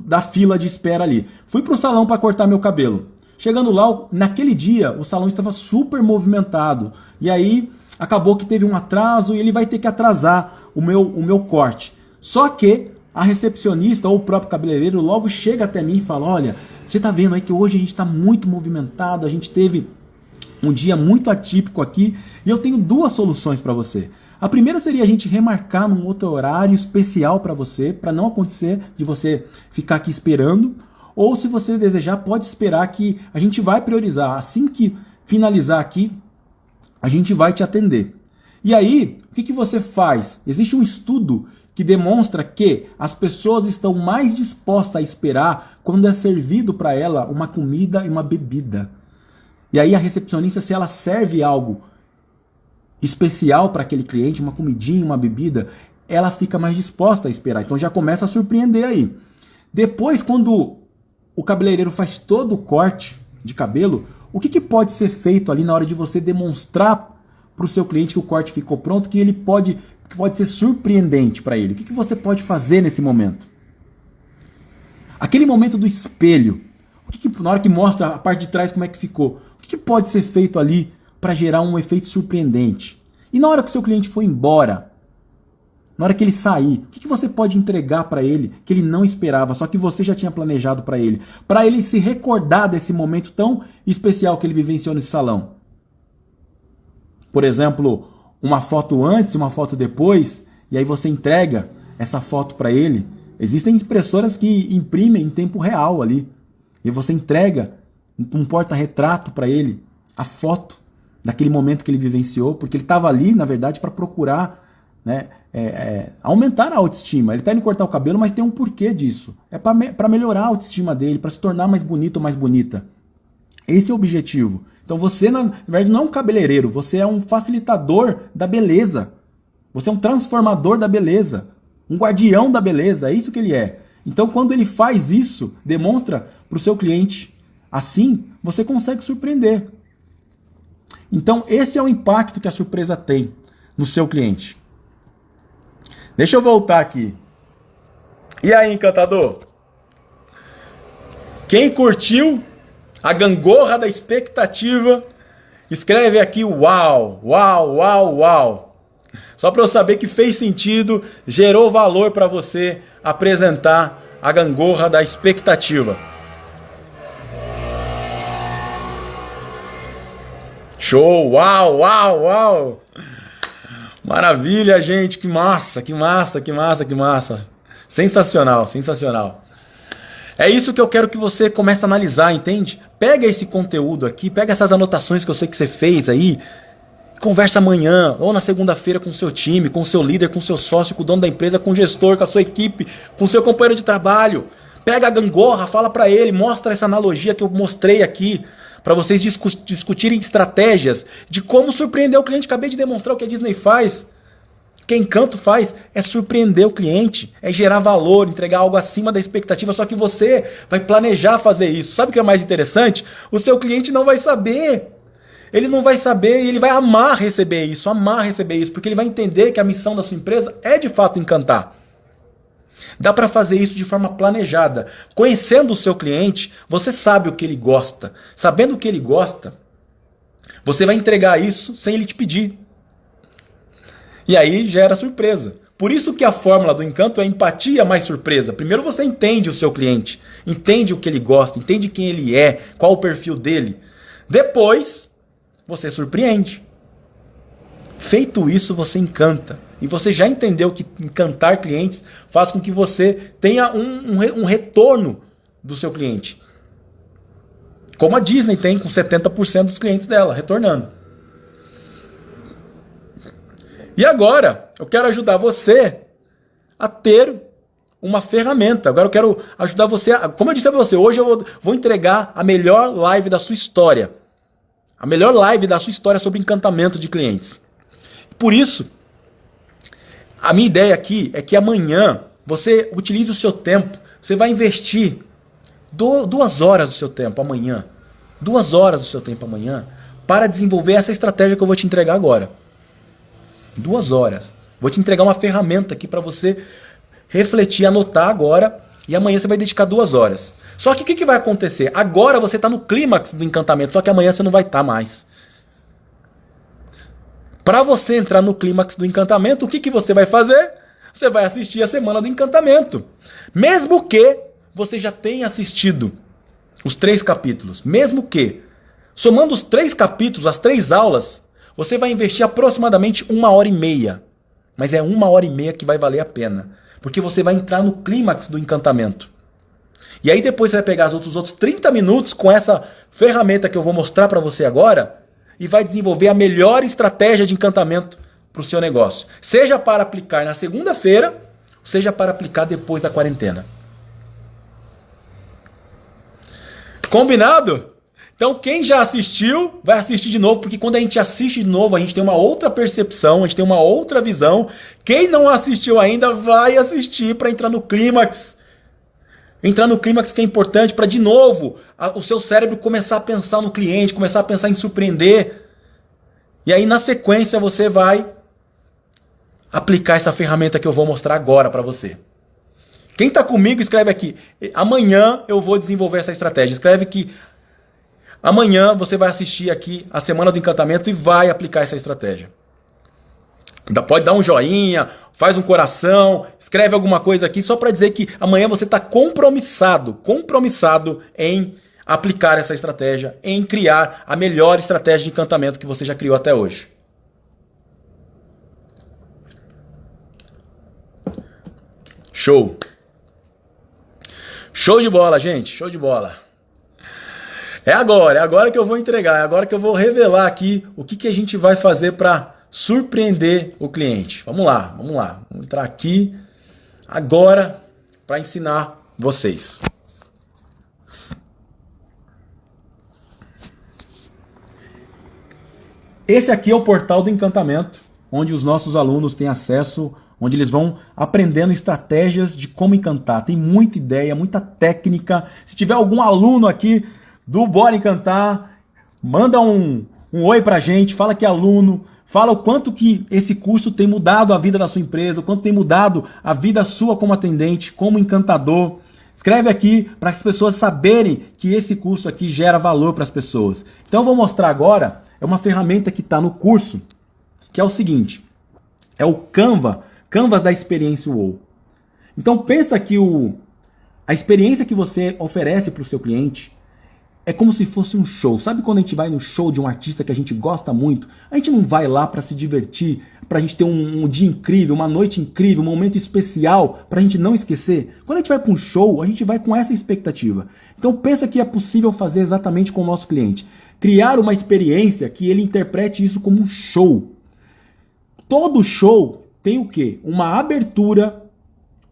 [SPEAKER 1] da fila de espera ali. Fui para o salão para cortar meu cabelo. Chegando lá, naquele dia, o salão estava super movimentado. E aí, acabou que teve um atraso e ele vai ter que atrasar o meu corte. Só que a recepcionista ou o próprio cabeleireiro logo chega até mim e fala, olha, você tá vendo aí que hoje a gente está muito movimentado, a gente teve um dia muito atípico aqui e eu tenho duas soluções para você. A primeira seria a gente remarcar num outro horário especial para você, para não acontecer de você ficar aqui esperando. Ou se você desejar, pode esperar que a gente vai priorizar. Assim que finalizar aqui, a gente vai te atender. E aí, o que você faz? Existe um estudo que demonstra que as pessoas estão mais dispostas a esperar quando é servido para ela uma comida e uma bebida. E aí a recepcionista, se ela serve algo especial para aquele cliente, uma comidinha, uma bebida, ela fica mais disposta a esperar. Então já começa a surpreender aí. Depois, quando o cabeleireiro faz todo o corte de cabelo, o que pode ser feito ali na hora de você demonstrar para o seu cliente que o corte ficou pronto, que pode ser surpreendente para ele? O que você pode fazer nesse momento? Aquele momento do espelho, na hora que mostra a parte de trás como é que ficou, o que pode ser feito ali para gerar um efeito surpreendente? E na hora que o seu cliente for embora, na hora que ele sair, o que você pode entregar para ele que ele não esperava, só que você já tinha planejado para ele se recordar desse momento tão especial que ele vivenciou nesse salão? Por exemplo, uma foto antes e uma foto depois, e aí você entrega essa foto para ele. Existem impressoras que imprimem em tempo real ali, e você entrega um porta-retrato para ele, a foto daquele momento que ele vivenciou, porque ele estava ali, na verdade, para procurar, né, aumentar a autoestima. Ele está indo cortar o cabelo, mas tem um porquê disso. É para melhorar a autoestima dele, para se tornar mais bonito ou mais bonita. Esse é o objetivo. Então você, na verdade, não é um cabeleireiro, você é um facilitador da beleza. Você é um transformador da beleza. Um guardião da beleza, é isso que ele é. Então quando ele faz isso, demonstra para o seu cliente, assim você consegue surpreender. Então esse é o impacto que a surpresa tem no seu cliente. Deixa eu voltar aqui. E aí, encantador? Quem curtiu a gangorra da expectativa, escreve aqui uau, uau, uau, uau. Só para eu saber que fez sentido, gerou valor para você apresentar a gangorra da expectativa. Show, uau, uau, uau. Maravilha, gente, que massa, que massa, que massa, que massa. Sensacional, sensacional. É isso que eu quero que você comece a analisar, entende? Pega esse conteúdo aqui, pega essas anotações que eu sei que você fez aí, conversa amanhã ou na segunda-feira com o seu time, com o seu líder, com o seu sócio, com o dono da empresa, com o gestor, com a sua equipe, com o seu companheiro de trabalho. Pega a gangorra, fala para ele, mostra essa analogia que eu mostrei aqui, para vocês discutirem estratégias de como surpreender o cliente. Acabei de demonstrar o que a Disney faz. O que Encanto faz é surpreender o cliente, é gerar valor, entregar algo acima da expectativa, só que você vai planejar fazer isso. Sabe o que é mais interessante? O seu cliente não vai saber. Ele não vai saber e ele vai amar receber isso, porque ele vai entender que a missão da sua empresa é de fato encantar. Dá para fazer isso de forma planejada. Conhecendo o seu cliente, você sabe o que ele gosta. Sabendo o que ele gosta, você vai entregar isso sem ele te pedir. E aí gera surpresa. Por isso que a fórmula do encanto é empatia mais surpresa. Primeiro você entende o seu cliente, entende o que ele gosta, entende quem ele é, qual o perfil dele. Depois, você surpreende. Feito isso, você encanta. E você já entendeu que encantar clientes faz com que você tenha um retorno do seu cliente. Como a Disney tem com 70% dos clientes dela retornando. E agora, eu quero ajudar você a ter uma ferramenta. Agora eu quero ajudar você a... Como eu disse a você, hoje eu vou entregar a melhor live da sua história. A melhor live da sua história sobre encantamento de clientes. Por isso, a minha ideia aqui é que amanhã você utilize o seu tempo. Você vai investir 2 horas do seu tempo amanhã. 2 horas do seu tempo amanhã para desenvolver essa estratégia que eu vou te entregar agora. 2 horas. Vou te entregar uma ferramenta aqui para você refletir, anotar agora. E amanhã você vai dedicar 2 horas. Só que o que vai acontecer? Agora você está no clímax do encantamento, só que amanhã você não vai estar mais. Para você entrar no clímax do encantamento, o que você vai fazer? Você vai assistir a Semana do Encantamento. Mesmo que você já tenha assistido os 3 capítulos. Mesmo que, somando os 3 capítulos, as 3 aulas, você vai investir aproximadamente 1h30. Mas é 1h30 que vai valer a pena. Porque você vai entrar no clímax do encantamento. E aí depois você vai pegar os outros 30 minutos com essa ferramenta que eu vou mostrar para você agora e vai desenvolver a melhor estratégia de encantamento para o seu negócio. Seja para aplicar na segunda-feira, seja para aplicar depois da quarentena. Combinado? Então quem já assistiu, vai assistir de novo, porque quando a gente assiste de novo, a gente tem uma outra percepção, a gente tem uma outra visão. Quem não assistiu ainda, vai assistir para entrar no clímax. Entrar no clímax que é importante para, de novo, o seu cérebro começar a pensar no cliente, começar a pensar em surpreender. E aí, na sequência, você vai aplicar essa ferramenta que eu vou mostrar agora para você. Quem está comigo, escreve aqui. Amanhã eu vou desenvolver essa estratégia. Escreve que amanhã você vai assistir aqui a Semana do Encantamento e vai aplicar essa estratégia. Pode dar um joinha, faz um coração, escreve alguma coisa aqui só para dizer que amanhã você está compromissado em aplicar essa estratégia, em criar a melhor estratégia de encantamento que você já criou até hoje. Show! Show de bola, gente, show de bola. É agora que eu vou entregar, é agora que eu vou revelar aqui o que a gente vai fazer para surpreender o cliente. Vamos lá. Vamos entrar aqui agora para ensinar vocês. Esse aqui é o portal do encantamento, onde os nossos alunos têm acesso, onde eles vão aprendendo estratégias de como encantar. Tem muita ideia, muita técnica. Se tiver algum aluno aqui do Bora Encantar, manda um oi pra gente, fala que é aluno, fala o quanto que esse curso tem mudado a vida da sua empresa, o quanto tem mudado a vida sua como atendente, como encantador. Escreve aqui para as pessoas saberem que esse curso aqui gera valor para as pessoas. Então eu vou mostrar agora, é uma ferramenta que está no curso, que é o seguinte, é o Canvas da experiência WOW. Então pensa que a experiência que você oferece para o seu cliente é como se fosse um show. Sabe quando a gente vai no show de um artista que a gente gosta muito? A gente não vai lá para se divertir, para a gente ter um dia incrível, uma noite incrível, um momento especial, para a gente não esquecer. Quando a gente vai para um show, a gente vai com essa expectativa. Então pensa que é possível fazer exatamente com o nosso cliente. Criar uma experiência que ele interprete isso como um show. Todo show tem o quê? Uma abertura,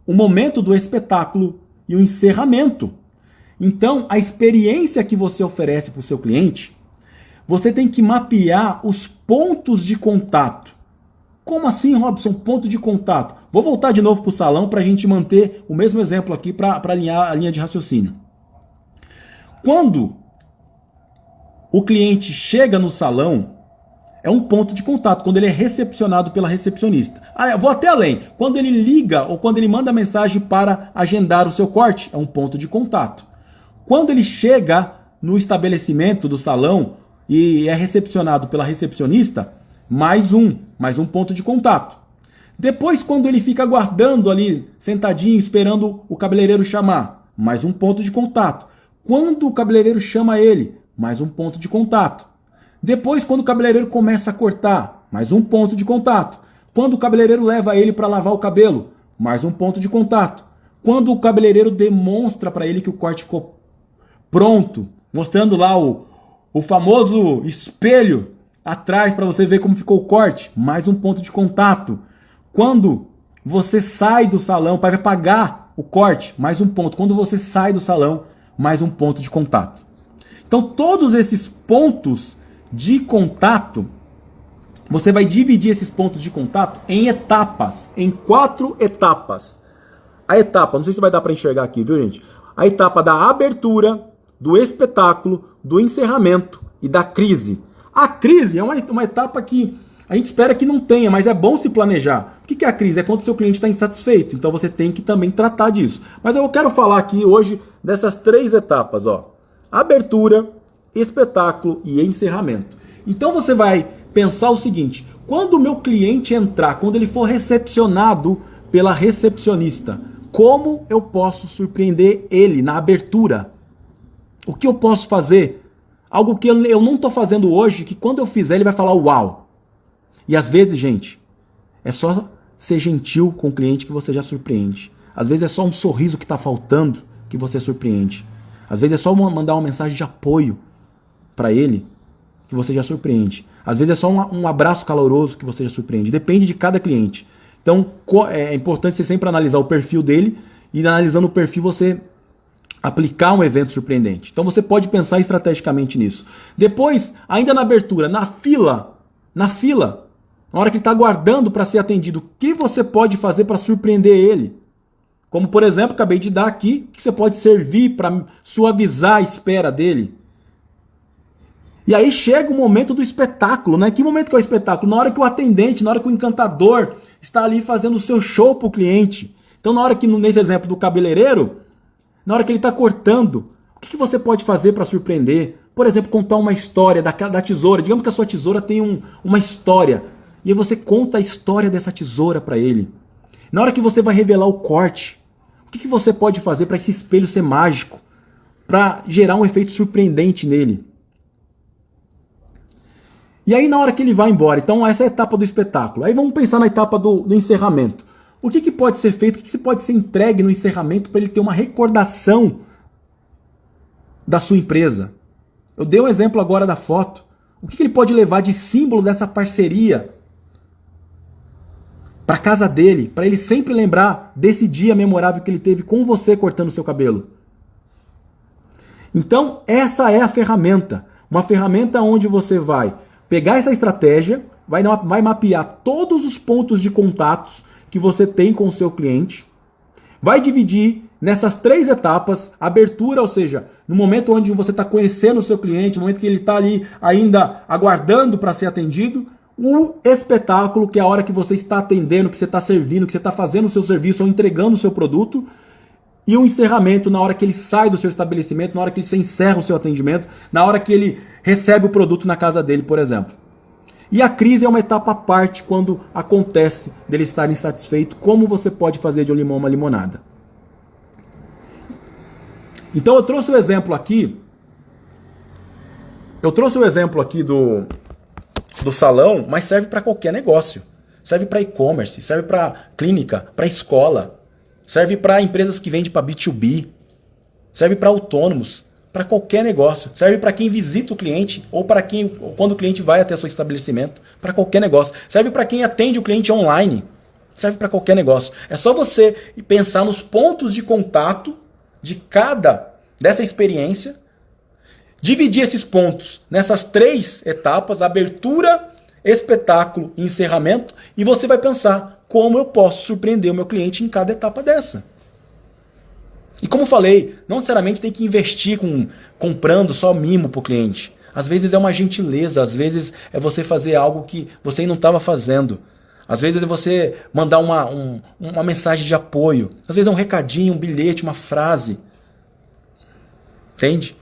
[SPEAKER 1] o momento do espetáculo e o encerramento. Então, a experiência que você oferece para o seu cliente, você tem que mapear os pontos de contato. Como assim, Robson, ponto de contato? Vou voltar de novo para o salão para a gente manter o mesmo exemplo aqui para alinhar a linha de raciocínio. Quando o cliente chega no salão, é um ponto de contato, quando ele é recepcionado pela recepcionista. Vou até além. Quando ele liga ou quando ele manda mensagem para agendar o seu corte, é um ponto de contato. Quando ele chega no estabelecimento do salão e é recepcionado pela recepcionista, mais um ponto de contato. Depois, quando ele fica aguardando ali, sentadinho, esperando o cabeleireiro chamar, mais um ponto de contato. Quando o cabeleireiro chama ele, mais um ponto de contato. Depois, quando o cabeleireiro começa a cortar, mais um ponto de contato. Quando o cabeleireiro leva ele para lavar o cabelo, mais um ponto de contato. Quando o cabeleireiro demonstra para ele que o corte ficou pronto, mostrando lá o famoso espelho atrás para você ver como ficou o corte, mais um ponto de contato. Quando você sai do salão para pagar o corte, mais um ponto. Quando você sai do salão, mais um ponto de contato. Então, todos esses pontos de contato, você vai dividir esses pontos de contato em etapas, em 4 etapas. A etapa, não sei se vai dar para enxergar aqui, viu, gente? A etapa da abertura, do espetáculo, do encerramento e da crise. A crise é uma etapa que a gente espera que não tenha, mas é bom se planejar. O que é a crise? É quando o seu cliente está insatisfeito, então você tem que também tratar disso. Mas eu quero falar aqui hoje dessas 3 etapas, ó. Abertura, espetáculo e encerramento. Então você vai pensar o seguinte, quando o meu cliente entrar, quando ele for recepcionado pela recepcionista, como eu posso surpreender ele na abertura? O que eu posso fazer? Algo que eu não estou fazendo hoje, que quando eu fizer ele vai falar uau. E às vezes, gente, é só ser gentil com o cliente que você já surpreende. Às vezes é só um sorriso que está faltando que você surpreende. Às vezes é só mandar uma mensagem de apoio para ele que você já surpreende. Às vezes é só um abraço caloroso que você já surpreende. Depende de cada cliente. Então é importante você sempre analisar o perfil dele e analisando o perfil você aplicar um evento surpreendente. Então você pode pensar estrategicamente nisso. Depois, ainda na abertura, na fila, na hora que ele está aguardando para ser atendido, o que você pode fazer para surpreender ele? Como, por exemplo, acabei de dar aqui, que você pode servir para suavizar a espera dele. E aí chega o momento do espetáculo, né? Que momento que é o espetáculo? Na hora que o atendente, na hora que o encantador está ali fazendo o seu show para o cliente. Então, na hora que, nesse exemplo do cabeleireiro, na hora que ele está cortando, o que você pode fazer para surpreender? Por exemplo, contar uma história da tesoura. Digamos que a sua tesoura tem uma história. E aí você conta a história dessa tesoura para ele. Na hora que você vai revelar o corte, o que você pode fazer para esse espelho ser mágico? Para gerar um efeito surpreendente nele. E aí na hora que ele vai embora, então essa é a etapa do espetáculo. Aí vamos pensar na etapa do encerramento. O que pode ser feito, o que pode ser entregue no encerramento para ele ter uma recordação da sua empresa? Eu dei um exemplo agora da foto. O que ele pode levar de símbolo dessa parceria para casa dele, para ele sempre lembrar desse dia memorável que ele teve com você cortando o seu cabelo? Então, essa é a ferramenta. Uma ferramenta onde você vai
[SPEAKER 2] pegar essa estratégia, vai mapear todos os pontos de contatos que você tem com o seu cliente, vai dividir nessas 3 etapas, abertura, ou seja, no momento onde você está conhecendo o seu cliente, no momento que ele está ali ainda aguardando para ser atendido, o espetáculo, que é a hora que você está atendendo, que você está servindo, que você está fazendo o seu serviço ou entregando o seu produto, e o encerramento na hora que ele sai do seu estabelecimento, na hora que você encerra o seu atendimento, na hora que ele recebe o produto na casa dele, por exemplo. E a crise é uma etapa à parte quando acontece dele estar insatisfeito, como você pode fazer de um limão uma limonada. Então eu trouxe o exemplo aqui. Do salão, mas serve para qualquer negócio. Serve para e-commerce, serve para clínica, para escola, serve para empresas que vendem para B2B, serve para autônomos, para qualquer negócio. Serve para quem visita o cliente ou para quem, quando o cliente vai até o seu estabelecimento, para qualquer negócio. Serve para quem atende o cliente online. Serve para qualquer negócio. É só você pensar nos pontos de contato de cada dessa experiência, dividir esses pontos nessas 3 etapas, abertura, espetáculo e encerramento, e você vai pensar como eu posso surpreender o meu cliente em cada etapa dessa. E como eu falei, não necessariamente tem que investir comprando só mimo para o cliente. Às vezes é uma gentileza, às vezes é você fazer algo que você não estava fazendo. Às vezes é você mandar uma mensagem de apoio. Às vezes é um recadinho, um bilhete, uma frase. Entende?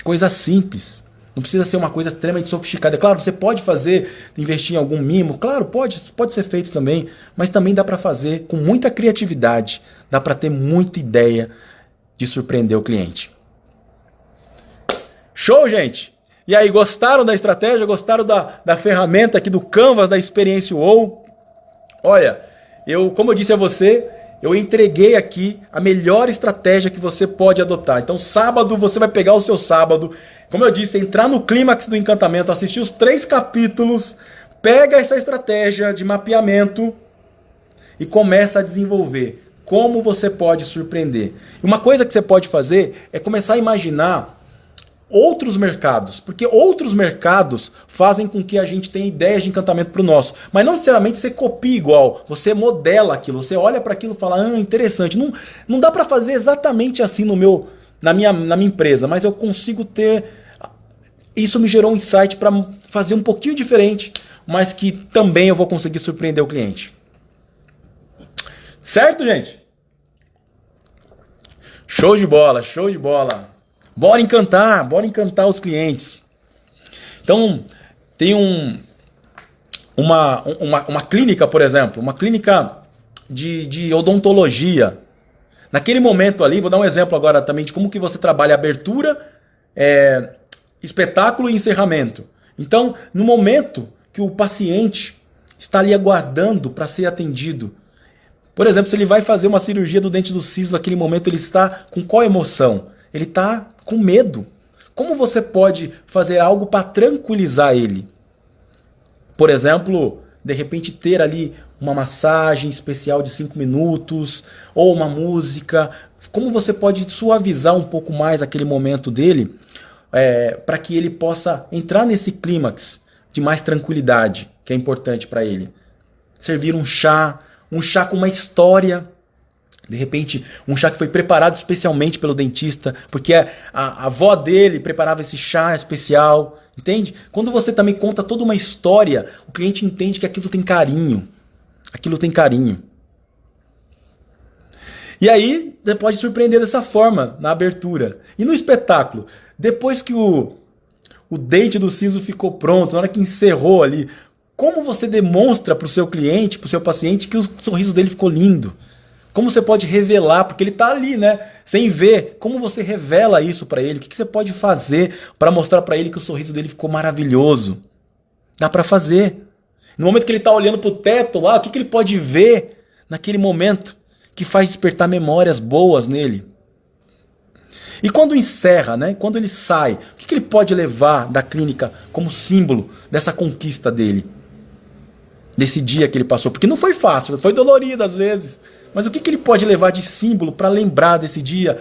[SPEAKER 2] Coisa simples. Não precisa ser uma coisa extremamente sofisticada. É claro, você pode investir em algum mimo. Claro, pode ser feito também. Mas também dá para fazer com muita criatividade. Dá para ter muita ideia de surpreender o cliente. Show, gente? E aí, gostaram da estratégia? Gostaram da ferramenta aqui do Canvas, da Experiência UOL? Olha, como eu disse a você, eu entreguei aqui a melhor estratégia que você pode adotar. Então, sábado, você vai pegar o seu sábado, como eu disse, entrar no clímax do encantamento, assistir os 3 capítulos, pega essa estratégia de mapeamento e começa a desenvolver como você pode surpreender. E uma coisa que você pode fazer é começar a imaginar outros mercados, porque outros mercados fazem com que a gente tenha ideias de encantamento para o nosso, mas não necessariamente você copia igual, você modela aquilo, você olha para aquilo e fala, interessante, não dá para fazer exatamente assim na minha empresa, mas eu consigo ter, isso me gerou um insight para fazer um pouquinho diferente, mas que também eu vou conseguir surpreender o cliente. Certo, gente? Show de bola, show de bola. Bora encantar os clientes. Então, tem uma clínica, por exemplo, uma clínica de odontologia. Naquele momento ali, vou dar um exemplo agora também de como que você trabalha abertura, espetáculo e encerramento. Então, no momento que o paciente está ali aguardando para ser atendido, por exemplo, se ele vai fazer uma cirurgia do dente do siso, naquele momento ele está com qual emoção? Ele está com medo. Como você pode fazer algo para tranquilizar ele? Por exemplo, de repente ter ali uma massagem especial de 5 minutos, ou uma música. Como você pode suavizar um pouco mais aquele momento dele, para que ele possa entrar nesse clímax de mais tranquilidade, que é importante para ele. Servir um chá com uma história. De repente, um chá que foi preparado especialmente pelo dentista, porque a avó dele preparava esse chá especial, entende? Quando você também conta toda uma história, o cliente entende que aquilo tem carinho. Aquilo tem carinho. E aí, você pode surpreender dessa forma, na abertura. E no espetáculo, depois que o dente do siso ficou pronto, na hora que encerrou ali, como você demonstra para o seu cliente, para o seu paciente, que o sorriso dele ficou lindo? Como você pode revelar, porque ele está ali, né? Sem ver. Como você revela isso para ele? O que você pode fazer para mostrar para ele que o sorriso dele ficou maravilhoso? Dá para fazer. No momento que ele está olhando para o teto lá, o que ele pode ver naquele momento que faz despertar memórias boas nele? E quando encerra, né? Quando ele sai, o que ele pode levar da clínica como símbolo dessa conquista dele? Desse dia que ele passou? Porque não foi fácil, foi dolorido às vezes. Mas o que ele pode levar de símbolo para lembrar desse dia?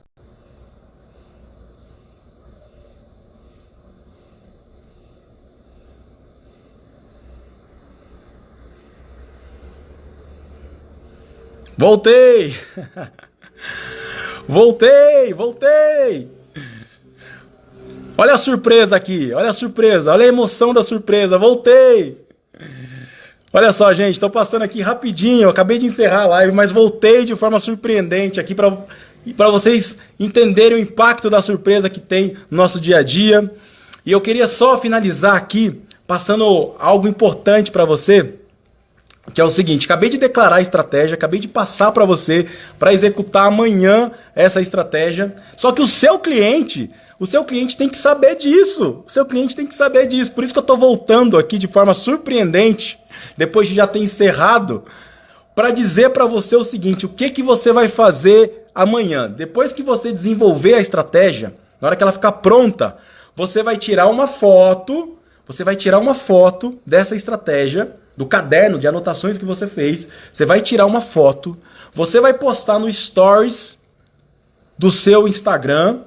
[SPEAKER 2] Voltei! Voltei! Olha a surpresa aqui, olha a surpresa, olha a emoção da surpresa, voltei! Olha só, gente, estou passando aqui rapidinho, eu acabei de encerrar a live, mas voltei de forma surpreendente aqui para vocês entenderem o impacto da surpresa que tem no nosso dia a dia. E eu queria só finalizar aqui, passando algo importante para você, que é o seguinte: acabei de declarar a estratégia, acabei de passar para você para executar amanhã essa estratégia. Só que o seu cliente tem que saber disso. O seu cliente tem que saber disso. Por isso que eu estou voltando aqui de forma surpreendente, depois de já ter encerrado, para dizer para você o seguinte: o que você vai fazer amanhã? Depois que você desenvolver a estratégia, na hora que ela ficar pronta, você vai tirar uma foto dessa estratégia, do caderno de anotações que você fez. Você vai tirar uma foto, você vai postar no Stories do seu Instagram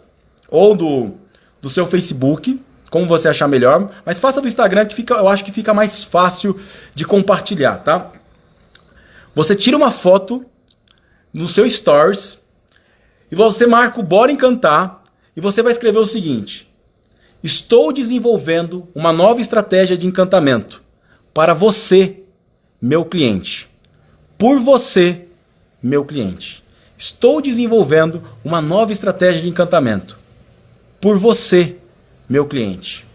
[SPEAKER 2] ou do seu Facebook, como você achar melhor, mas faça do Instagram, que eu acho que fica mais fácil de compartilhar, tá? Você tira uma foto no seu Stories e você marca o Bora Encantar e você vai escrever o seguinte: estou desenvolvendo uma nova estratégia de encantamento para você, meu cliente. Por você, meu cliente. Estou desenvolvendo uma nova estratégia de encantamento por você, meu cliente.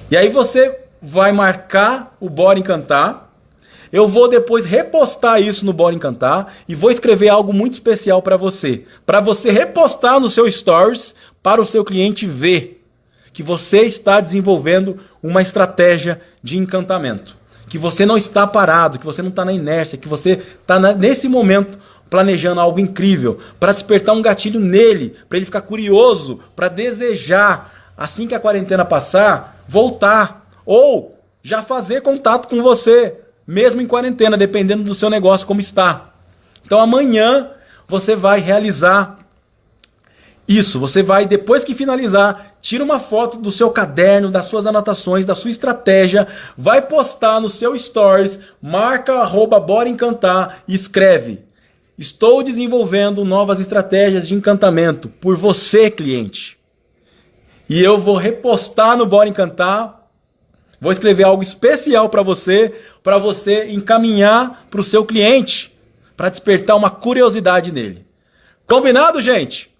[SPEAKER 2] E aí você vai marcar o Bora Encantar. Eu vou depois repostar isso no Bora Encantar e vou escrever algo muito especial para você repostar no seu Stories, para o seu cliente ver que você está desenvolvendo uma estratégia de encantamento, que você não está parado, que você não está na inércia, que você está nesse momento planejando algo incrível, para despertar um gatilho nele, para ele ficar curioso, para desejar, assim que a quarentena passar, voltar, ou já fazer contato com você, mesmo em quarentena, dependendo do seu negócio como está. Então amanhã você vai realizar isso. Você vai, depois que finalizar, tira uma foto do seu caderno, das suas anotações, da sua estratégia, vai postar no seu Stories, marca @Bora Encantar e escreve: estou desenvolvendo novas estratégias de encantamento por você, cliente. E eu vou repostar no Bora Encantar, vou escrever algo especial para você encaminhar para o seu cliente, para despertar uma curiosidade nele. Combinado, gente?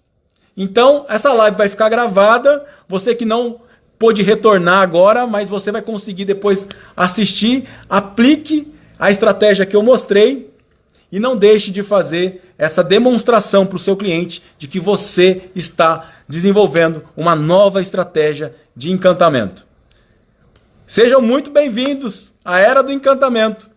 [SPEAKER 2] Então, essa live vai ficar gravada. Você que não pôde retornar agora, mas você vai conseguir depois assistir. Aplique a estratégia que eu mostrei e não deixe de fazer essa demonstração para o seu cliente de que você está desenvolvendo uma nova estratégia de encantamento. Sejam muito bem-vindos à Era do Encantamento.